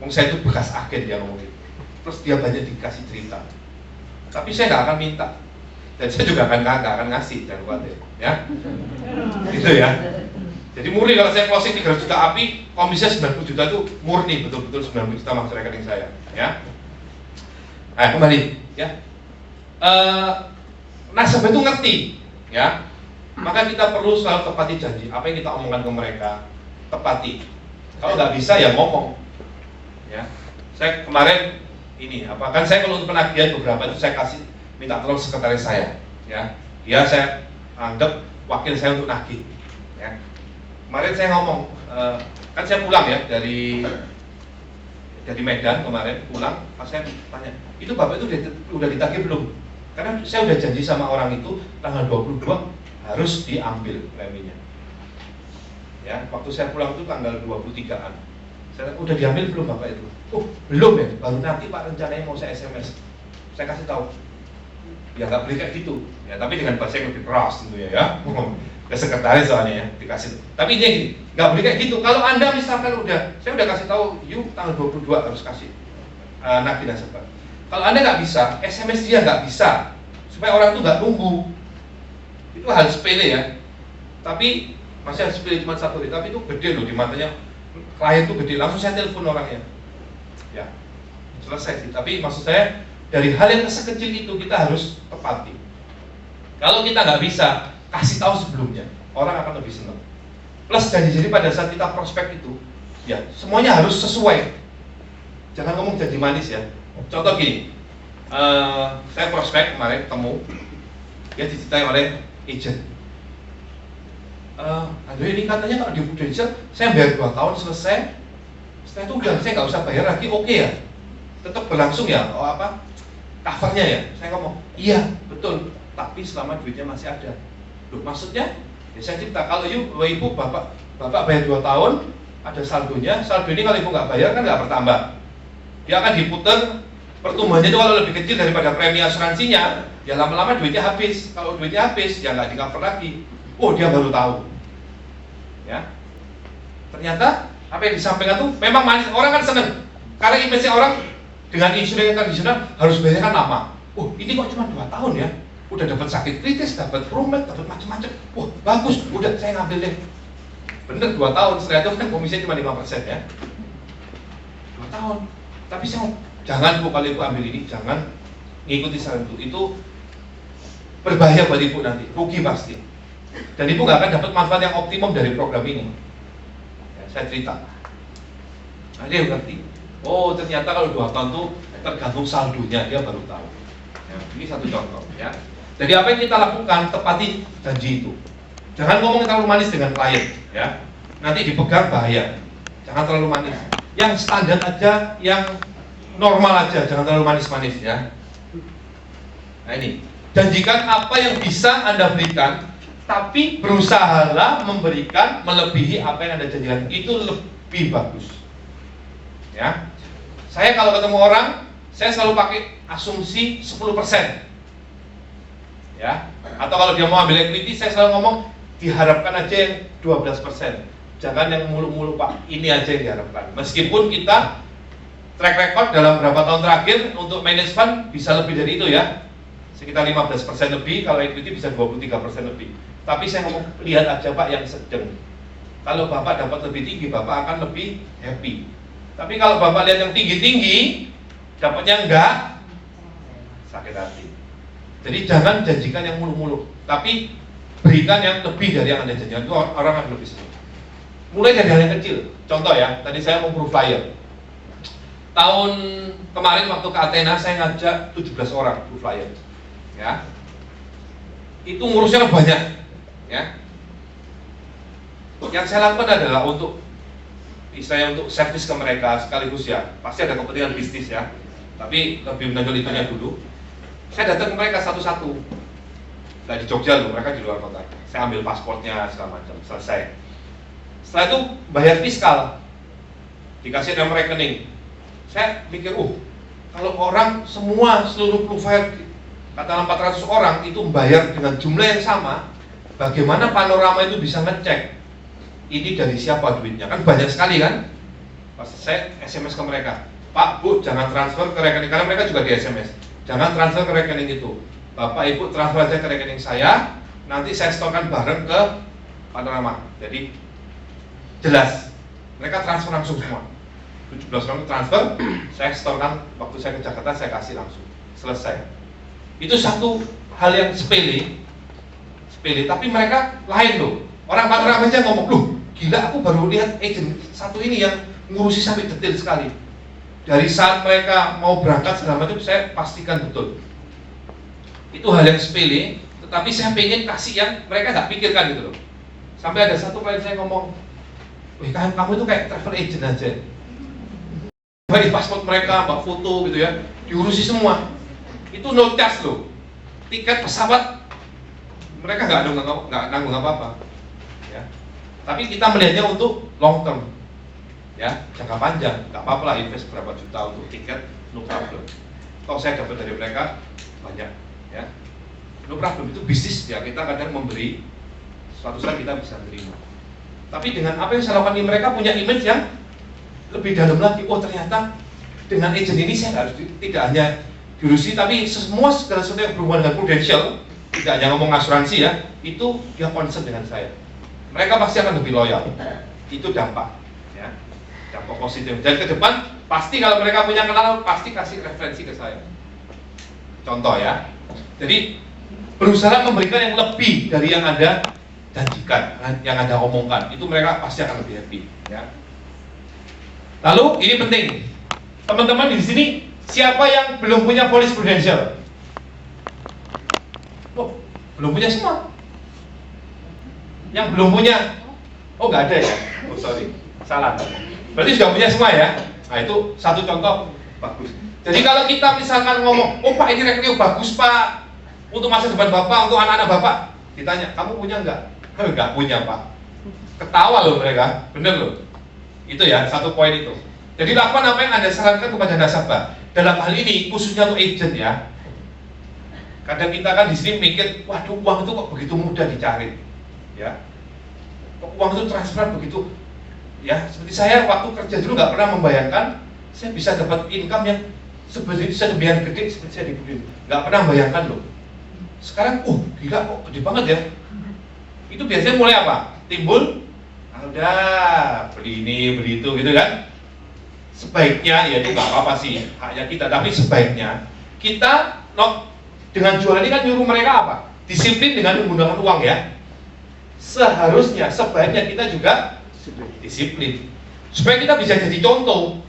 B: Saya itu bekas agen dia ngomong gitu. Terus dia banyak dikasih cerita. Tapi saya nggak akan minta. Dan saya juga nggak akan ngasih, jangan khawatir, ya. Gitu ya. Jadi murni kalau saya closing 300 juta api, komisinya 90 juta itu murni, betul-betul 90 juta masuk rekening saya, ya. Nah, kembali, ya. Nasabah itu ngerti, ya. Maka kita perlu selalu tepati janji. Apa yang kita omongkan ke mereka, tepati. Kalau nggak bisa ya ngomong, ya. Saya kemarin ini, kan saya kalau untuk penagihan beberapa itu saya kasih minta tolong sekretaris saya, ya. Dia saya anggap wakil saya untuk nagih, ya. Kemarin saya ngomong, kan saya pulang ya dari Medan kemarin pulang, pas saya tanya, itu Bapak itu udah ditagih belum? Karena saya udah janji sama orang itu tanggal 22 harus diambil preminya. Ya, waktu saya pulang itu tanggal 23-an. Saya tanya, udah diambil belum Bapak itu? Oh, belum ya, baru nanti Pak rencananya mau saya SMS. Saya kasih tahu. Ya nggak boleh kayak gitu. Ya, tapi dengan bahasa yang lebih keras tentunya ya. Ke sekretaris soalnya ya, dikasih. Tapi ini gini, nggak boleh kayak gitu. Kalau Anda misalkan saya udah kasih tahu, you tanggal 22 harus kasih nagih nasabah. Kalau Anda nggak bisa, SMS dia nggak bisa, supaya orang itu nggak nunggu. Itu hal sepele ya. Tapi masih hal sepele cuma satu, tapi itu gede loh di matanya klien itu gede. Langsung saya telepon orangnya. Ya, selesai sih. Tapi maksud saya dari hal yang sekecil itu kita harus tepati. Kalau kita nggak bisa, kasih tahu sebelumnya, orang akan lebih senang. Plus janji-janji pada saat kita prospek itu, ya semuanya harus sesuai. Jangan ngomong janji manis ya. Contoh gini, saya prospek kemarin ketemu, ya diceritain oleh agent. Aduh ini katanya kalau di Prudential saya bayar 2 tahun selesai, setelah itu udah saya nggak usah bayar lagi, oke ya? Tetap berlangsung ya? Covernya ya? Saya ngomong, iya betul, tapi selama duitnya masih ada. Loh, maksudnya? Ya saya cerita, kalau ibu bapak bayar 2 tahun, ada saldonya, saldo ini kalau ibu nggak bayar kan nggak bertambah. Dia akan diputar, pertumbuhannya itu kalau lebih kecil daripada premi asuransinya, ya lama-lama duitnya habis. Kalau duitnya habis, ya nggak di cover lagi. Oh, dia baru tahu. Ya, ternyata apa yang disampaikan tuh memang manis. Orang kan seneng, karena image orang dengan insurans yang tradisional harus bayar kan lama. Oh, ini kok cuma 2 tahun ya? Udah dapat sakit kritis, dapat rumet, dapat macam-macam. Wah, bagus, udah saya ngambil deh. Bener 2 tahun, setelah itu kan komisinya cuma 5% ya. 2 tahun. Tapi saya jangan Bu, kalau ibu ambil ini, jangan ngikuti saran itu berbahaya buat ibu nanti, rugi pasti. Dan ibu nggak akan dapat manfaat yang optimum dari program ini. Ya, saya cerita. Nah, dia ngerti. Oh, ternyata kalau 2 tahun tuh tergantung saldonya, dia baru tahu. Ya, ini satu contoh ya. Jadi apa yang kita lakukan, tepati janji itu. Jangan ngomong terlalu manis dengan klien, ya. Nanti dipegang bahaya. jangan terlalu manis. Yang standar aja, yang normal aja, jangan terlalu manis-manis ya. Nah ini, janjikan apa yang bisa Anda berikan, tapi berusahalah memberikan melebihi apa yang Anda janjikan. Itu lebih bagus. Ya, saya kalau ketemu orang, saya selalu pakai asumsi 10%. Ya, atau kalau dia mau ambil equity, saya selalu ngomong diharapkan aja yang 12%. Jangan yang mulu-mulu Pak, ini aja yang diharapkan. Meskipun kita track record dalam beberapa tahun terakhir untuk manage fund bisa lebih dari itu ya, sekitar 15% lebih, kalau equity bisa 23% lebih. Tapi saya ngomong, lihat aja Pak yang sedang. Kalau Bapak dapat lebih tinggi, Bapak akan lebih happy. Tapi kalau Bapak lihat yang tinggi-tinggi, dapatnya enggak, sakit hati. Jadi jangan janjikan yang mulu-mulu, tapi berikan yang lebih dari yang Anda janjikan. Itu orang akan lebih senang. Mulai dari hal yang kecil. Contoh ya, tadi saya mau proof flyer. Tahun kemarin waktu ke Athena, saya ngajak 17 orang proof flyer. Ya, itu ngurusnya kan banyak. Ya, yang saya lakukan adalah untuk istilahnya untuk servis ke mereka sekaligus ya. Pasti ada kepentingan bisnis ya, tapi lebih menonjol itunya dulu. Saya datang ke mereka satu-satu. Nah di Jogja loh, mereka di luar kota. Saya ambil pasportnya segala macam, selesai. Setelah itu bayar fiskal, dikasih nomor rekening. Saya mikir, kalau orang semua seluruh provider katakanlah 400 orang itu membayar dengan jumlah yang sama, bagaimana panorama itu bisa ngecek ini dari siapa duitnya? Kan banyak sekali kan? Pas saya SMS ke mereka, Pak, Bu, jangan transfer ke rekening, karena mereka juga di SMS. Jangan transfer ke rekening itu. Bapak Ibu transfer aja ke rekening saya, nanti saya setorkan bareng ke panorama. Jadi jelas, mereka transfer langsung semua. 17 orang transfer, saya setorkan waktu saya ke Jakarta, saya kasih langsung. Selesai. Itu satu hal yang sepele, tapi mereka lain loh. Orang panorama aja ngomong, loh, gila aku baru lihat agent satu ini yang ngurusi sampai detail sekali. Dari saat mereka mau berangkat segala macam, saya pastikan betul. Itu hal yang sepele, tetapi saya pengen kasih yang mereka nggak pikirkan gitu loh. Sampai ada satu klien saya ngomong, wih, kamu itu kayak travel agent aja. Bagi paspor mereka, mbak foto gitu ya, diurusi semua. Itu no charge loh. Tiket pesawat mereka nggak nanggung apa-apa. Ya. Tapi kita melihatnya untuk long term, ya, jangka panjang. Nggak apa-apa lah invest berapa juta untuk tiket, no problem. Kalau saya dapat dari mereka banyak, ya, no problem. Itu bisnis ya. Kita kadang memberi, suatu saat kita bisa terima. Tapi dengan apa yang saya lakukan ini, mereka punya image yang lebih dalam lagi. Oh ternyata dengan agent ini saya harus tidak hanya diurusi, tapi semua segala sesuatu yang berhubungan dengan prudential, tidak hanya ngomong asuransi ya, itu dia concern dengan saya. Mereka pasti akan lebih loyal. Itu dampak, ya, dampak positif. Dan ke depan pasti kalau mereka punya kenalan pasti kasih referensi ke saya. Contoh ya. Jadi berusaha memberikan yang lebih dari yang Anda janjikan, yang Anda omongkan. Itu mereka pasti akan lebih happy. Ya. Lalu ini penting, teman-teman di sini siapa yang belum punya polis prudential? Oh, belum punya semua. Yang belum punya, oh nggak ada ya? Oh sorry, salah. Berarti sudah punya semua ya? Nah itu satu contoh bagus. Jadi kalau kita misalkan ngomong, oh Pak ini rekening bagus Pak, untuk masa depan Bapak, untuk anak-anak Bapak, ditanya, kamu punya nggak? Nggak punya Pak. Ketawa loh mereka, bener loh. Itu ya, satu poin itu. Jadi lakukan apa yang Anda sarankan kepada nasabah. Dalam hal ini, khususnya untuk agent ya. Kadang kita kan di sini mikir, waduh uang itu kok begitu mudah dicari. Ya, kok uang itu transfer begitu. Ya, seperti saya waktu kerja dulu nggak pernah membayangkan saya bisa dapat income yang sebegian gede seperti saya di Budi. Nggak pernah membayangkan loh. Sekarang, gila kok gede banget ya. Itu biasanya mulai apa? Timbul udah beli ini, beli itu gitu kan. Sebaiknya, ya itu nggak apa-apa sih, haknya kita. Tapi sebaiknya kita dengan jualan ini kan nyuruh mereka apa? Disiplin dengan menggunakan uang ya. Seharusnya, sebaiknya kita juga disiplin. Supaya kita bisa jadi contoh.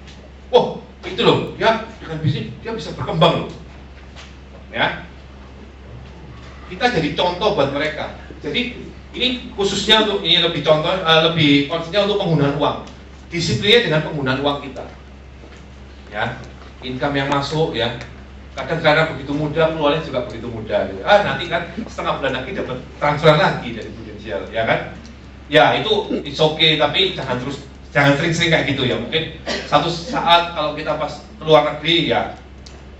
B: Oh, itu loh, ya dengan bisnis dia bisa berkembang loh. Ya, kita jadi contoh buat mereka. Jadi ini khususnya untuk ini lebih contoh, lebih konsepnya untuk penggunaan uang. disiplinnya dengan penggunaan uang kita. Ya, income yang masuk ya. Kadang-kadang begitu mudah, keluarnya juga begitu mudah. Gitu. Nanti kan setengah bulan lagi dapat transfer lagi dari Prudential, ya kan? Ya itu it's okay, tapi jangan sering-sering kayak gitu ya. Mungkin satu saat kalau kita pas keluar negeri ya,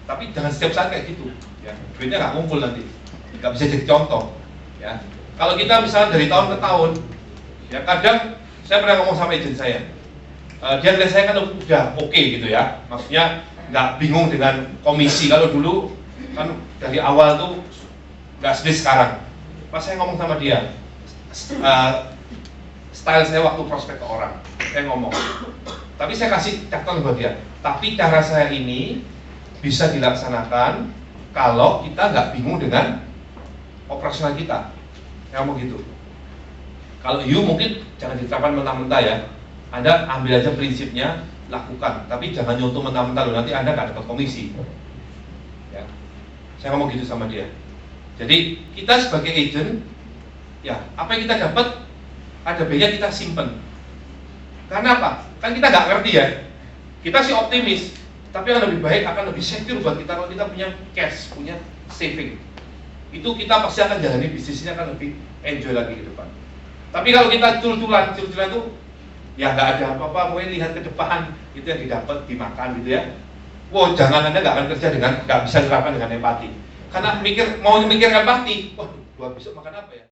B: tapi jangan setiap saat kayak gitu. Ya, duitnya nggak ngumpul nanti, nggak bisa jadi contoh. Ya, kalau kita misalnya dari tahun ke tahun, ya kadang saya pernah ngomong sama agent saya, dia lihat saya kan udah oke gitu ya, maksudnya nggak bingung dengan komisi. Kalau dulu kan dari awal tuh nggak sedih sekarang. Pas saya ngomong sama dia, style saya waktu prospek ke orang, saya ngomong, tapi saya kasih catatan buat dia. Tapi cara saya ini bisa dilaksanakan kalau kita nggak bingung dengan operasional kita. Saya ngomong gitu. Kalau you mungkin jangan diterapkan mentah-mentah ya. Anda ambil aja prinsipnya, lakukan, tapi jangan nyontoh mentah-mentah loh, nanti Anda nggak dapat komisi. Ya, saya ngomong gitu sama dia. Jadi kita sebagai agent, ya apa yang kita dapat, ada baiknya kita simpen. Karena apa? Kan kita nggak ngerti ya. Kita sih optimis, tapi yang lebih baik akan lebih secure buat kita kalau kita punya cash, punya saving. Itu kita pasti akan jalani bisnisnya akan lebih enjoy lagi ke depan. Tapi kalau kita cul-culan itu ya nggak ada apa-apa, pokoknya lihat ke depan, itu yang didapat, dimakan gitu ya. Wow, jangan Anda nggak akan kerja dengan, nggak bisa diterapkan dengan empati. Karena mau mikir empati, wah, besok makan apa ya?